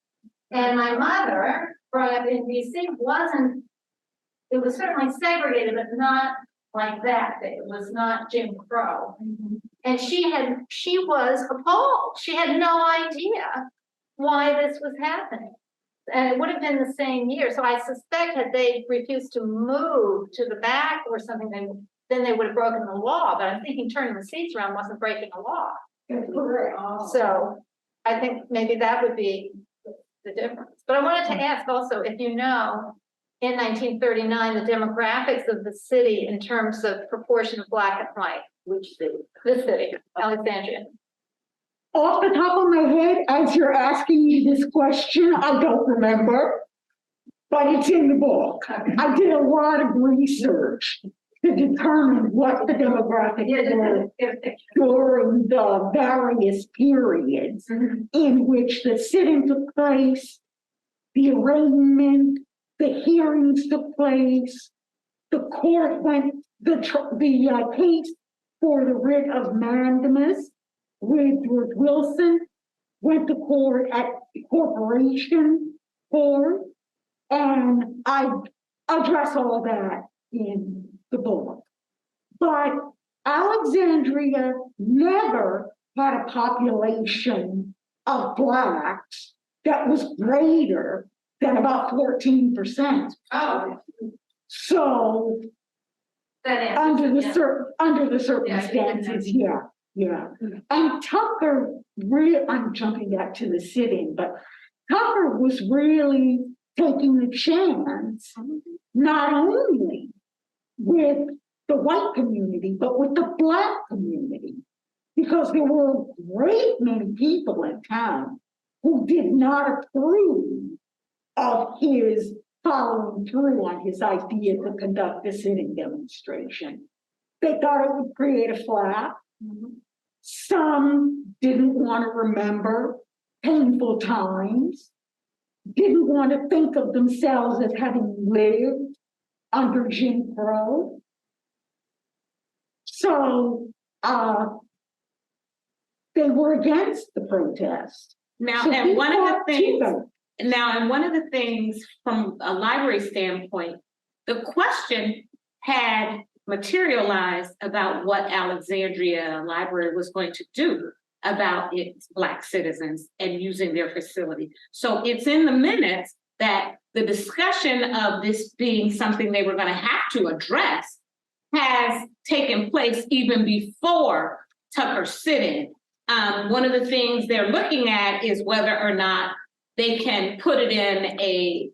And my mother, brought up in DC, it was certainly segregated, but not like that. It was not Jim Crow. And she was appalled. She had no idea why this was happening. And it would have been the same year. So I suspect had they refused to move to the back or something, then they would have broken the law. But I'm thinking turning the seats around wasn't breaking the law. So I think maybe that would be the difference. But I wanted to ask also, if you know, in 1939, the demographics of the city in terms of proportion of black and white. Which city? This city, Alexandria. Off the top of my head, as you're asking me this question, I don't remember, but it's in the book. I did a lot of research to determine what the demographics were during the various periods in which the sitting took place, the arraignment, the hearings took place, the court went, the case for the writ of mandamus with Wilson went to court at the corporation court, and I address all that in the book. But Alexandria never had a population of blacks that was greater than about 14%. Oh. So That under answers the it, yeah. under the circumstances, yeah. And Tucker, I'm jumping back to the sit-in, but Tucker was really taking the chance, not only with the white community, but with the Black community. Because there were a great many people in town who did not approve of his following through on his idea to conduct a sitting demonstration. They thought it would create a flap. Some didn't want to remember painful times, didn't want to think of themselves as having lived under Jim Crow. So they were against the protest. Now, So and one of the things, people, one of the things from a library standpoint, the question had materialized about what Alexandria Library was going to do about its Black citizens and using their facility. So it's in the minutes that the discussion of this being something they were going to have to address has taken place even before Tucker's sit-in. One of the things they're looking at is whether or not they can put it in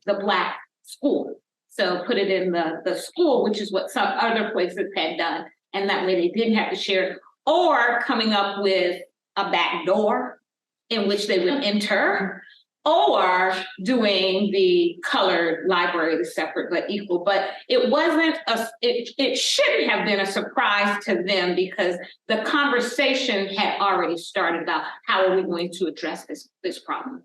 the Black school. So put it in the school, which is what some other places had done. And that way they didn't have to share it, or coming up with a back door in which they would enter, or doing the colored library, the separate but equal. But it wasn't it shouldn't have been a surprise to them, because the conversation had already started about how are we going to address this problem.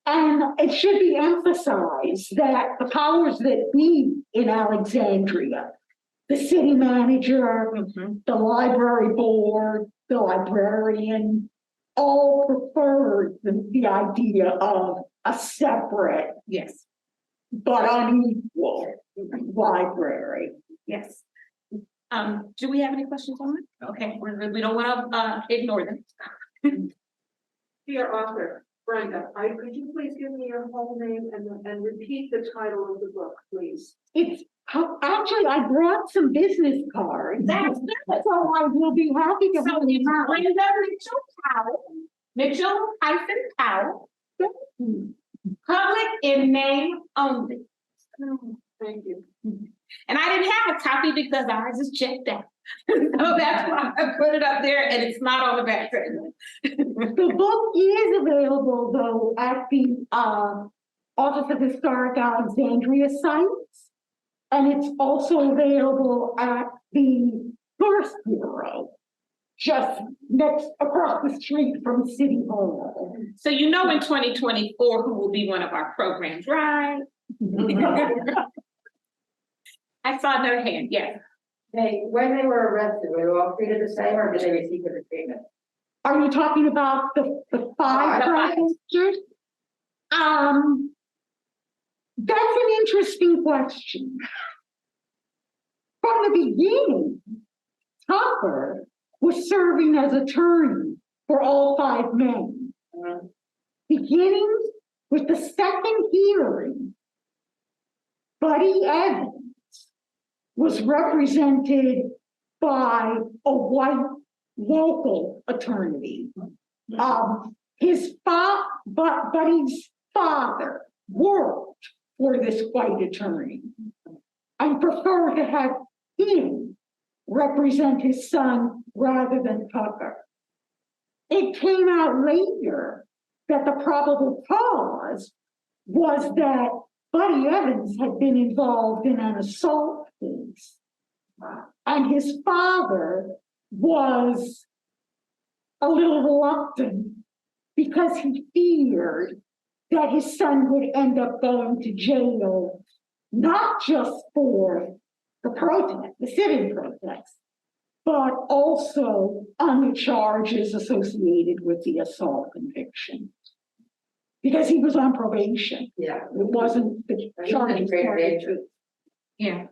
and it should be emphasized that the powers that be in Alexandria, the city manager, the library board, the librarian, all preferred the idea of a separate Yes. but unequal library. Yes. Do we have any questions on it? Okay, we're good. We don't want to ignore them. Dear author, Brenda, could you please give me your whole name and repeat the title of the book, please? It's actually, I brought some business cards. That's good. So I will be happy to. So it's Brenda Mitchell-Powell, public in name only. Thank you. And I didn't have a copy because ours is checked out. So that's why I put it up there, and it's not on the back. The book is available though at the Office of Historic Alexandria sites. And it's also available at the Tourist Bureau, just across the street from City Hall. So you know in 2024 who will be one of our programs, right? I saw another hand, yes. Hey, when they were arrested, were they all treated the same, or did they receive different treatment? Are you talking about the five protesters? That's an interesting question. From the beginning, Tucker was serving as attorney for all five men. Beginning with the second hearing, Buddy Evans was represented by a white local attorney. Buddy's father worked for this white attorney and preferred to have him represent his son rather than Tucker. It came out later that the probable cause was that Buddy Evans had been involved in an assault case, and his father was a little reluctant because he feared that his son would end up going to jail, not just for the protest, the sitting protest, but also on the charges associated with the assault conviction. Because he was on probation. Yeah. It wasn't the charges. Yeah.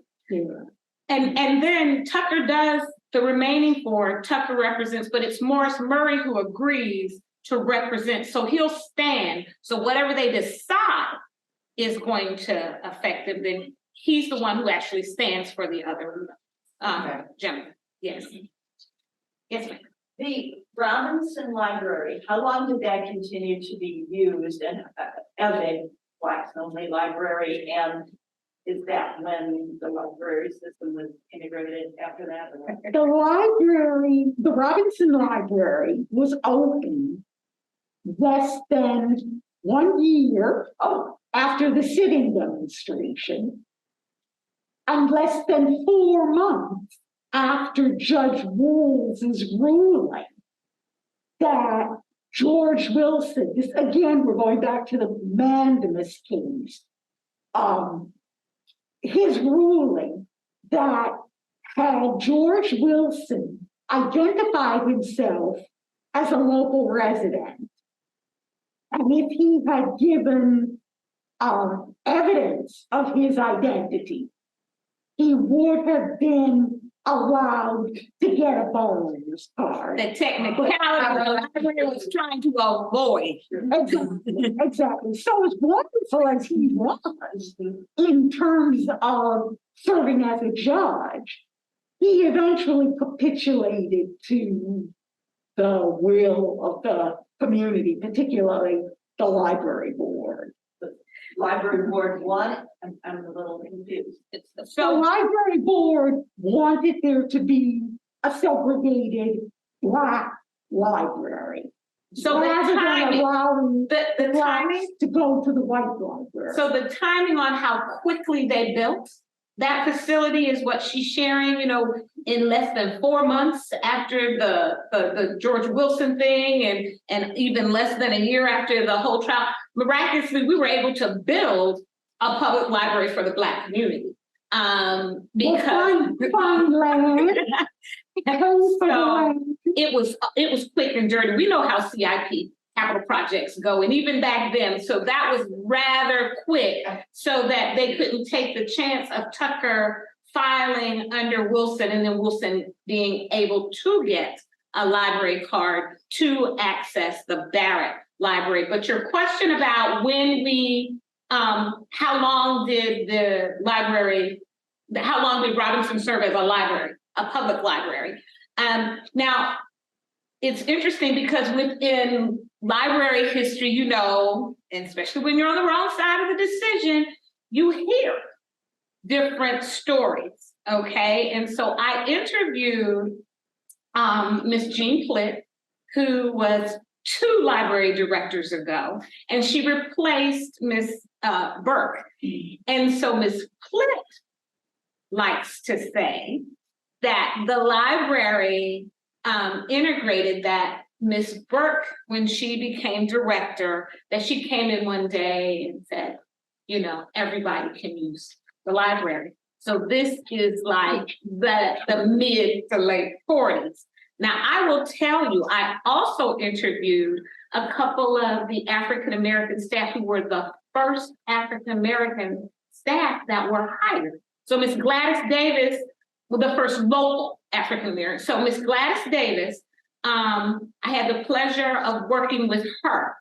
And then Tucker does the remaining four. Tucker represents, but it's Morris Murray who agrees to represent. So he'll stand. So whatever they decide is going to affect him. Then he's the one who actually stands for the other gentleman. Yes. Yes, ma'am. The Robinson Library, how long did that continue to be used and as a Blacks only library? And is that when the library system was integrated after that? The library, the Robinson Library was open less than 1 year after the sitting demonstration and less than 4 months after Judge Wools's ruling that George Wilson, this again, we're going back to the Mandamus case, his ruling that had George Wilson identified himself as a local resident, and if he had given evidence of his identity, he would have been allowed to get a borrower's card. The technicality the library was trying to avoid. Exactly. So as wonderful as he was in terms of serving as a judge, he eventually capitulated to the will of the community, particularly the library board. Library board won? I'm a little confused. The library board wanted there to be a segregated Black library. So rather the than timing, allowing the Blacks timing, to go to the white library. so the timing on how quickly they built that facility is what she's sharing, in less than 4 months after the George Wilson thing and even less than a year after the whole trial. Miraculously, we were able to build a public library for the Black community. Because find land. so it was quick and dirty. We know how CIP capital projects go, and even back then, so that was rather quick, so that they couldn't take the chance of Tucker filing under Wilson and then Wilson being able to get a library card to access the Barrett Library. But your question about when we, how long did Robinson serve as a library, a public library? Now, it's interesting because within library history, and especially when you're on the wrong side of the decision, you hear different stories, okay? And so I interviewed Miss Jean Plitt, who was 2 library directors ago, and she replaced Miss Burke. And so Miss Plitt likes to say that the library integrated that Miss Burke, when she became director, that she came in one day and said, everybody can use the library. So this is like the mid to late 40s. Now, I will tell you, I also interviewed a couple of the African-American staff who were the first African-American staff that were hired. So Miss Gladys Davis was the first local African-American. So Miss Gladys Davis, I had the pleasure of working with her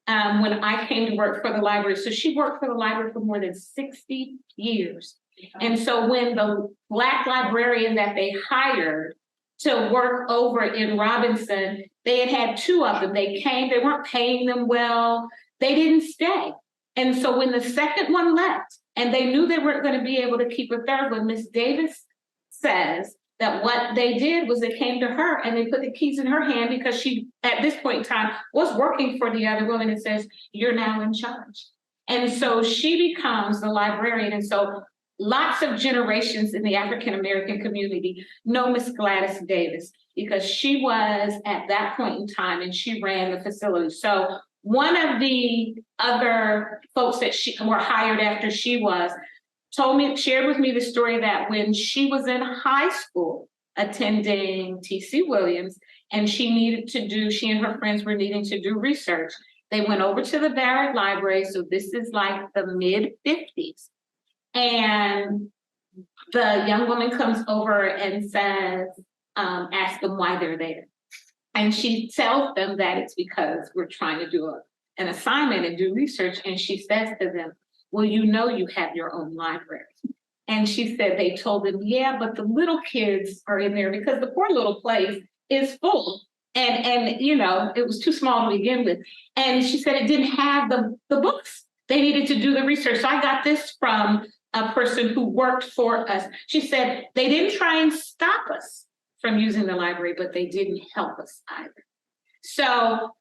when I came to work for the library. So she worked for the library for more than 60 years. And so when the Black librarian that they hired to work over in Robinson, they had 2 of them. They came, they weren't paying them well. They didn't stay. And so when the second one left and they knew they weren't going to be able to keep a third one, Miss Davis says that what they did was they came to her and they put the keys in her hand because she, at this point in time, was working for the other woman and says, you're now in charge. And so she becomes the librarian. And so lots of generations in the African-American community know Miss Gladys Davis because she was at that point in time and she ran the facility. So one of the other folks that were hired after she was shared with me the story that when she was in high school attending T.C. Williams and she and her friends were needing to do research, they went over to the Barrett Library. So this is like the mid-50s. And the young woman comes over and says, ask them why they're there. And she tells them that it's because we're trying to do an assignment and do research. And she says to them, well, you have your own library. And she said they told them, yeah, but the little kids are in there because the poor little place is full. And you know, it was too small to begin with. And she said it didn't have the books. They needed to do the research. So I got this from a person who worked for us. She said they didn't try and stop us from using the library, but they didn't help us either. So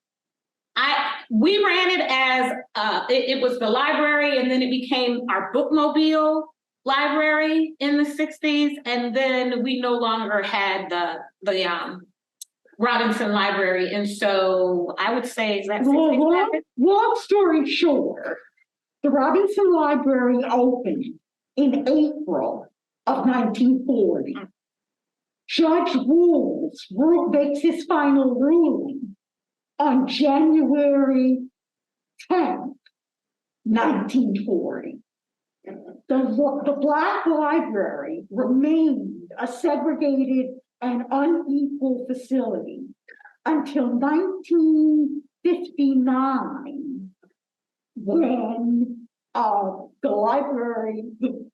we ran it as it was the library, and then it became our bookmobile library in the 60s, and then we no longer had the Robinson Library, and so I would say that long story short, the Robinson Library opened in April of 1940. Judge Rules makes his final ruling on January 10th, 1940. The Black Library remained a segregated and unequal facility until 1959, when the library, the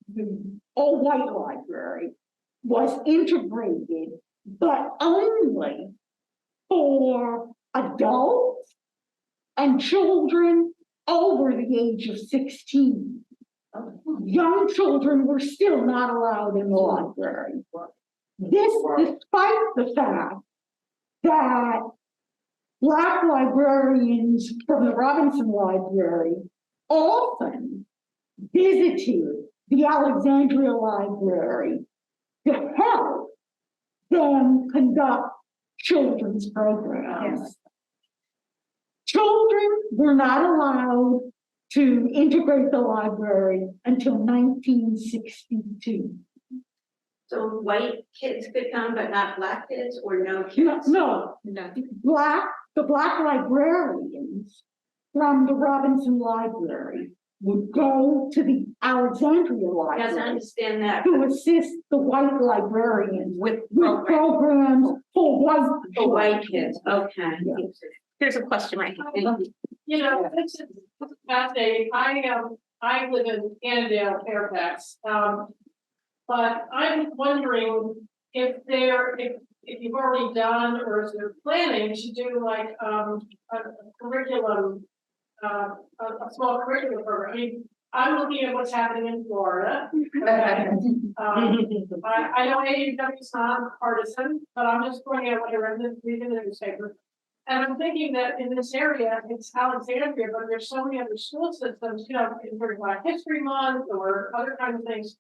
all-white library, was integrated, but only for adults and children over the age of 16. Young children were still not allowed in the library. This, despite the fact that Black librarians from the Robinson Library often visited the Alexandria Library to help them conduct children's programs. Yes. Children were not allowed to integrate the library until 1962. So white kids could come, but not Black kids, or no kids? No. The Black librarians from the Robinson Library would go to the Alexandria Library. Yes, I understand that. To assist the white librarians with programs for white kids. Okay. Yeah. Here's a question right here. You know, it's fascinating. I live in Annandale, Fairfax. But I'm wondering if you've already done, or if you're planning to do like a curriculum, a small curriculum program. I mean, I'm looking at what's happening in Florida. I know AAUW is not partisan, but I'm just pointing out what I read in the newspaper. And I'm thinking that in this area, it's Alexandria, but there's so many other school systems, you know, in Black History Month or other kinds of things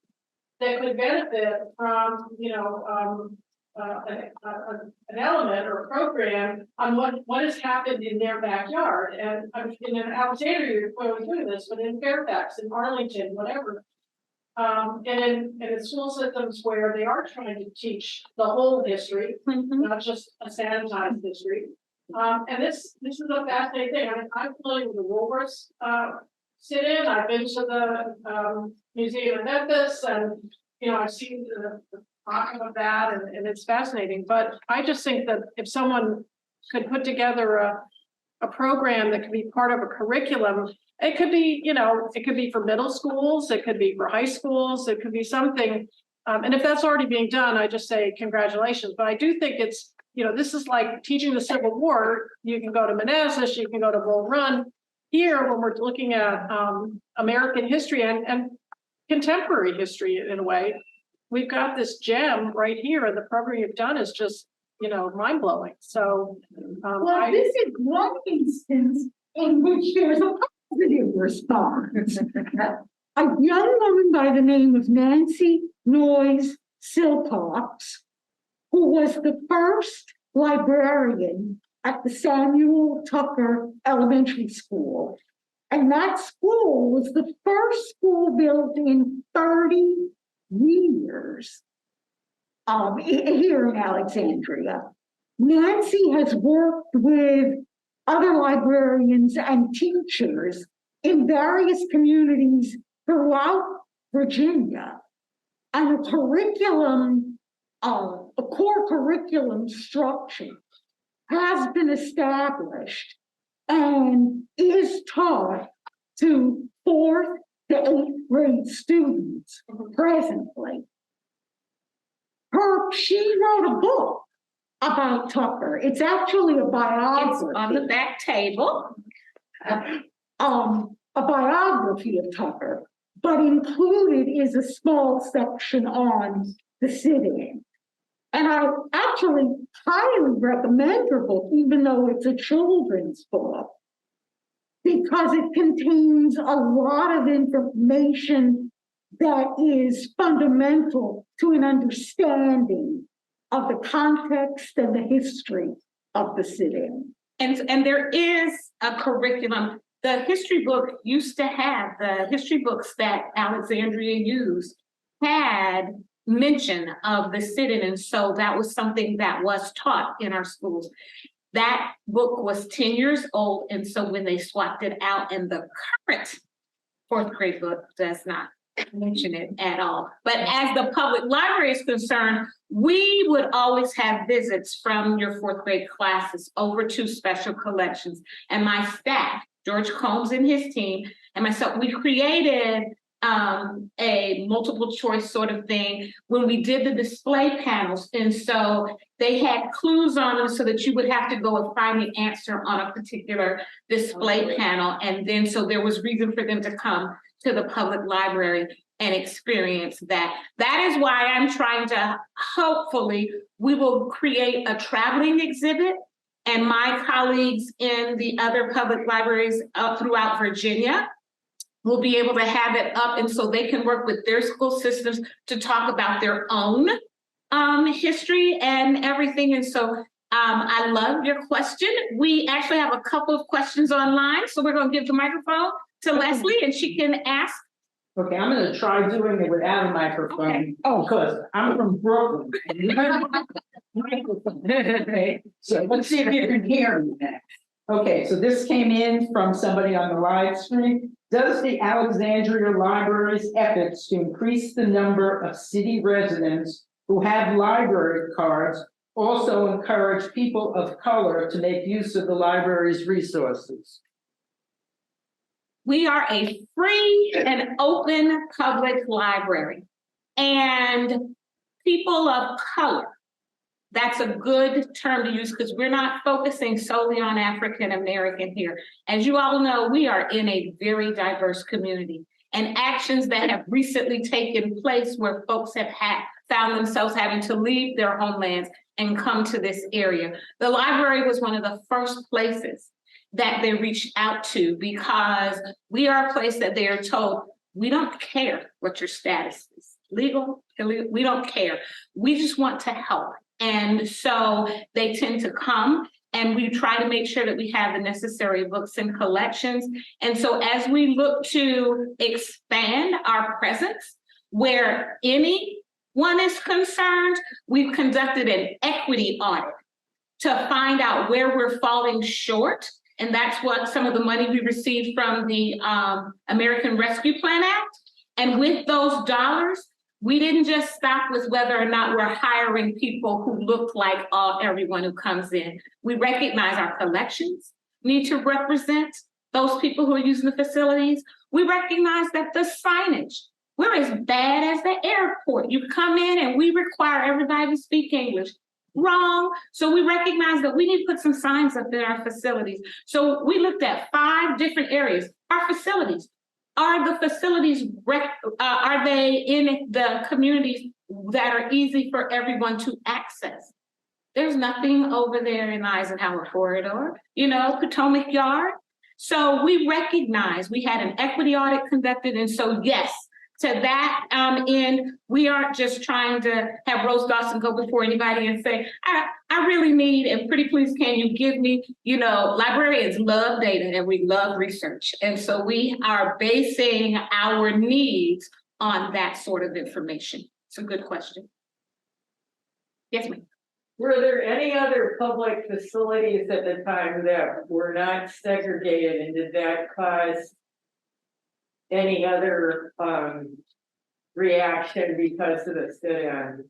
that could benefit from, you know, an element or a program on what has happened in their backyard. And in Alexandria, you're clearly doing this, but in Fairfax, in Arlington, whatever. And in school systems where they are trying to teach the whole history, not just a sanitized history. And this is a fascinating thing. I mean, I'm familiar with the Woolworths sit-in. I've been to the museum in Memphis, and you know, I've seen the talk of that, and it's fascinating. But I just think that if someone could put together a program that could be part of a curriculum, it could be, you know, it could be for middle schools, it could be for high schools, it could be something. And if that's already being done, I just say congratulations. But I do think it's, you know, this is like teaching the Civil War. You can go to Manassas, you can go to Bull Run. Here, when we're looking at American history and contemporary history in a way, we've got this gem right here, and the program you've done is just, you know, mind-blowing. So, well, this is one instance in which there's a positive response. A young woman by the name of Nancy Noyes Silcox, who was the first librarian at the Samuel Tucker Elementary School. And that school was the first school built in 30 years here in Alexandria. Nancy has worked with other librarians and teachers in various communities throughout Virginia. And a curriculum, a core curriculum structure has been established, 4th, the 8th grade students presently. She wrote a book about Tucker. It's actually a It's biography. on the back table. A biography of Tucker, but included is a small section on the sit-in. And I actually highly recommend her book, even though it's a children's book, because it contains a lot of information that is fundamental to an understanding of the context and the history of the sit-in. And there is a curriculum. The history book used to have, the history books that Alexandria used had mention of the sit-in, and so that was something that was taught in our schools. That book was 10 years old, and so when they swapped it out, and the current 4th grade book does not mention it at all. But as the public library is concerned, we would always have visits from your 4th grade classes over to special collections. And my staff, George Combs and his team, and myself, we created a multiple choice sort of thing when we did the display panels. And so they had clues on them so that you would have to go and find the answer on a particular display panel. And then so there was reason for them to come to the public library and experience that. That is why I'm trying to, hopefully, we will create a traveling exhibit, and my colleagues in the other public libraries throughout Virginia will be able to have it up, and so they can work with their school systems to talk about their own history and everything. And so I love your question. We actually have a couple of questions online, so we're going to give the microphone to Leslie, and she can ask. Okay, I'm gonna try doing it without a microphone. Okay. Oh, because I'm from Brooklyn. Okay, so let's see if you can hear me now. Okay, so this came in from somebody on the live stream. Does the Alexandria Library's efforts to increase the number of city residents who have library cards also encourage people of color to make use of the library's resources? We are a free and open public library, and people of color, that's a good term to use because we're not focusing solely on African American here. As you all know, we are in a very diverse community, and actions that have recently taken place where folks have found themselves having to leave their homelands and come to this area. The library was one of the first places that they reached out to, because we are a place that they are told, we don't care what your status is, legal, illegal, we don't care. We just want to help. And so they tend to come, and we try to make sure that we have the necessary books and collections. And so as we look to expand our presence where anyone is concerned, we've conducted an equity audit to find out where we're falling short. And that's what some of the money we received from the American Rescue Plan Act. And with those dollars, we didn't just stop with whether or not we're hiring people who look like everyone who comes in. We recognize our collections need to represent those people who are using the facilities. We recognize that the signage, we're as bad as the airport. You come in and we require everybody to speak English. Wrong. So we recognize that we need to put some signs up in our facilities. So we looked at 5 different areas. Our facilities. Are the facilities, are they in the communities that are easy for everyone to access? There's nothing over there in Eisenhower Corridor, Potomac Yard. So we recognize we had an equity audit conducted. And so, yes, to that end, we aren't just trying to have Rose Dawson go before anybody and say, I really need, and pretty please can you give me, librarians love data and we love research. And so we are basing our needs on that sort of information. It's a good question. Yes, ma'am. Were there any other public facilities at the time that were not segregated, and did that cause any other reaction because of the sit-in?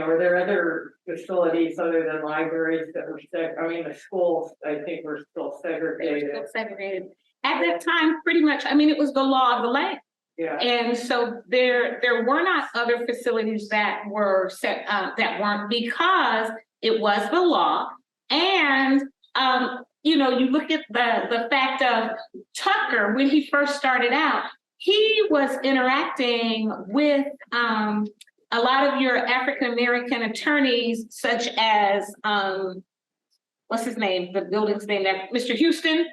Are there other facilities other than libraries that were the schools, I think, were still segregated. They're still segregated. at that time, pretty much, I mean, it was the law of the land. Yeah. And so there were not other facilities that were set, that weren't, because it was the law. And, you know, you look at the fact of Tucker, when he first started out, he was interacting with, a lot of your African-American attorneys, such as, what's his name, the building's name, that Mr. Houston.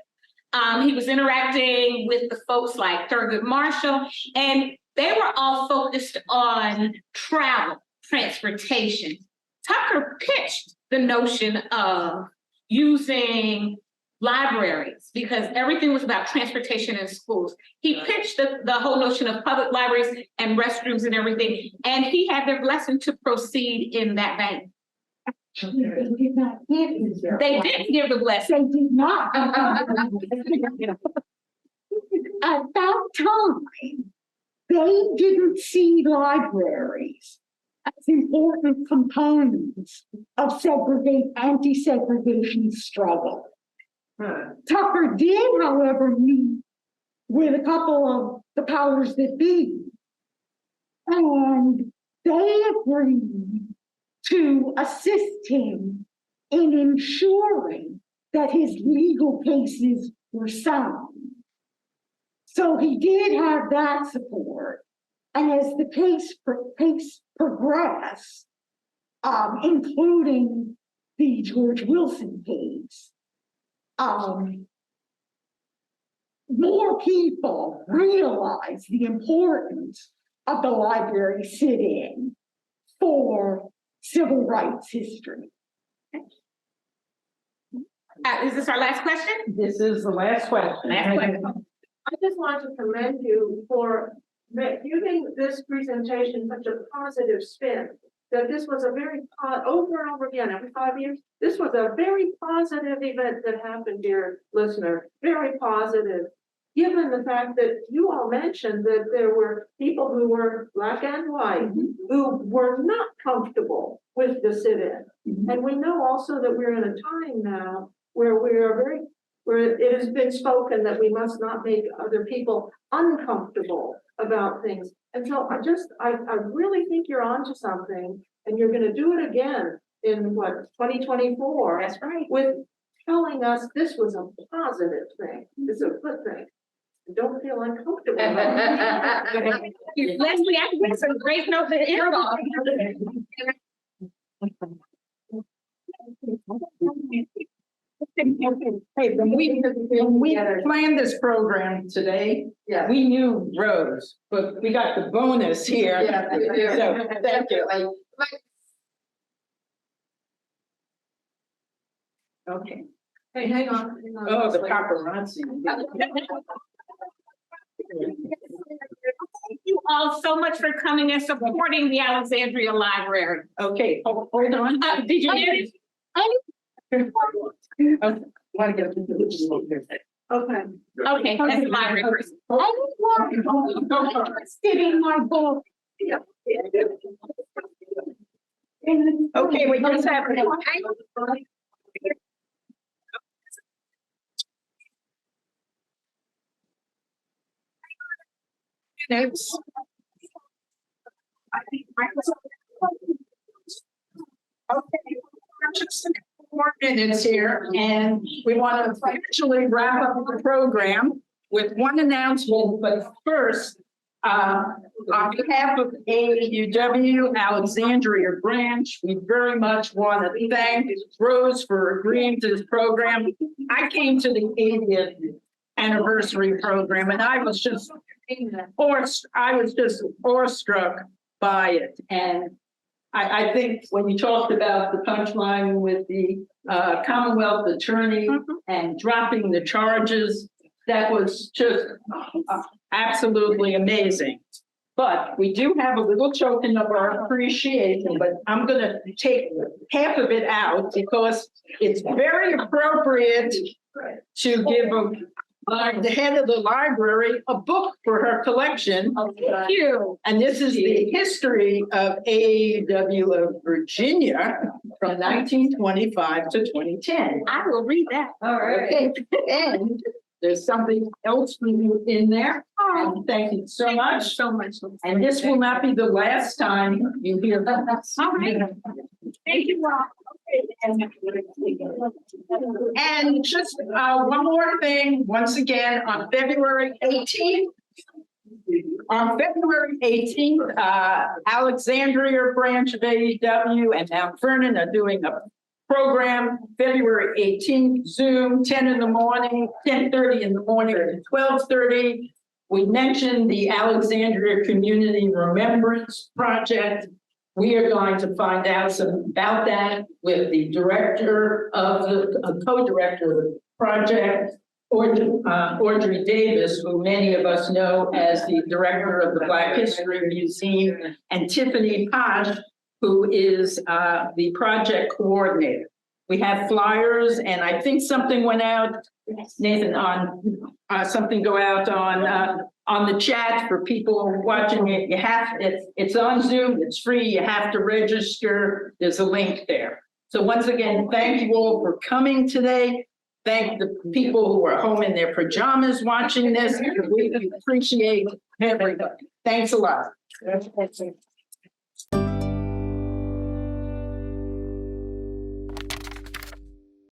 He was interacting with the folks like Thurgood Marshall, and they were all focused on travel, transportation. Tucker pitched the notion of using libraries because everything was about transportation in schools. He pitched the whole notion of public libraries and restrooms and everything, and he had their blessing to proceed in that vein. They did not give you. They didn't give the blessing. They did not. At that time, they didn't see libraries as important components of anti-segregation struggle. Tucker did, however, meet with a couple of the powers that be, and they agreed to assist him in ensuring that his legal cases were sound. So he did have that support. And as the case progressed, including the George Wilson case, more people realized the importance of the library sit-in for civil rights history. Is this our last question? This is the last question. Last question. I just want to commend you for giving this presentation such a positive spin. That this was a very, over and over again, every 5 years, this was a very positive event that happened, dear listener, very positive. Given the fact that you all mentioned that there were people who were black and white, who were not comfortable with the sit-in. And we know also that we're in a time now where where it has been spoken that we must not make other people uncomfortable about things. And so I really think you're onto something, and you're gonna do it again in what, 2024? That's right. With telling us this was a positive thing, this is a good thing. Don't feel uncomfortable about it. Leslie, I think that's a great note to end on. Hey, when we planned this program today, we knew Rose, but we got the bonus here. Yeah, we do. So, thank you. Okay. Hey, hang on. Oh, the paparazzi. Thank you all so much for coming and supporting the Alexandria Library. Okay, hold on. Did you get it? Okay. Want to get Okay. Okay, that's the library person. Anyone interested in my book? Okay, we just have. Next. Okay, just 4 minutes here, and we want to actually wrap up the program with one announcement, but first, on behalf of AAUW Alexandria branch, we very much want to thank Rose for agreeing to this program. I came to the 80th anniversary program, and I was just awestruck by it. And I think when you talked about the punchline with the Commonwealth attorney and dropping the charges, that was just absolutely amazing. But we do have a little token of our appreciation, but I'm going to take half of it out because it's very appropriate to give the head of the library a book for her collection. Thank you. And this is the history of AAUW of Virginia from 1925 to 2010. I will read that. All right. Okay, and There's something else for you in there. And thank you so much. So much. And this will not be the last time you hear from us. All right. Thank you all. And just one more thing, once again, on February 18th. On February 18th, Alexandria branch of AAUW and Mount Vernon are doing a program, February 18th, Zoom, 10 in the morning, 10:30 in the morning to 12:30. We mentioned the Alexandria Community Remembrance Project. We are going to find out some about that with the director of the co-director of the project, Audrey Davis, who many of us know as the director of the Black History Museum, and Tiffany Posh, who is the project coordinator. We have flyers, and I think something went out, Nathan, on something go out on the chat for people watching it. You have, it's on Zoom, it's free, you have to register, there's a link there. So once again, thank you all for coming today. Thank the people who are home in their pajamas watching this. We appreciate everybody. Thanks a lot.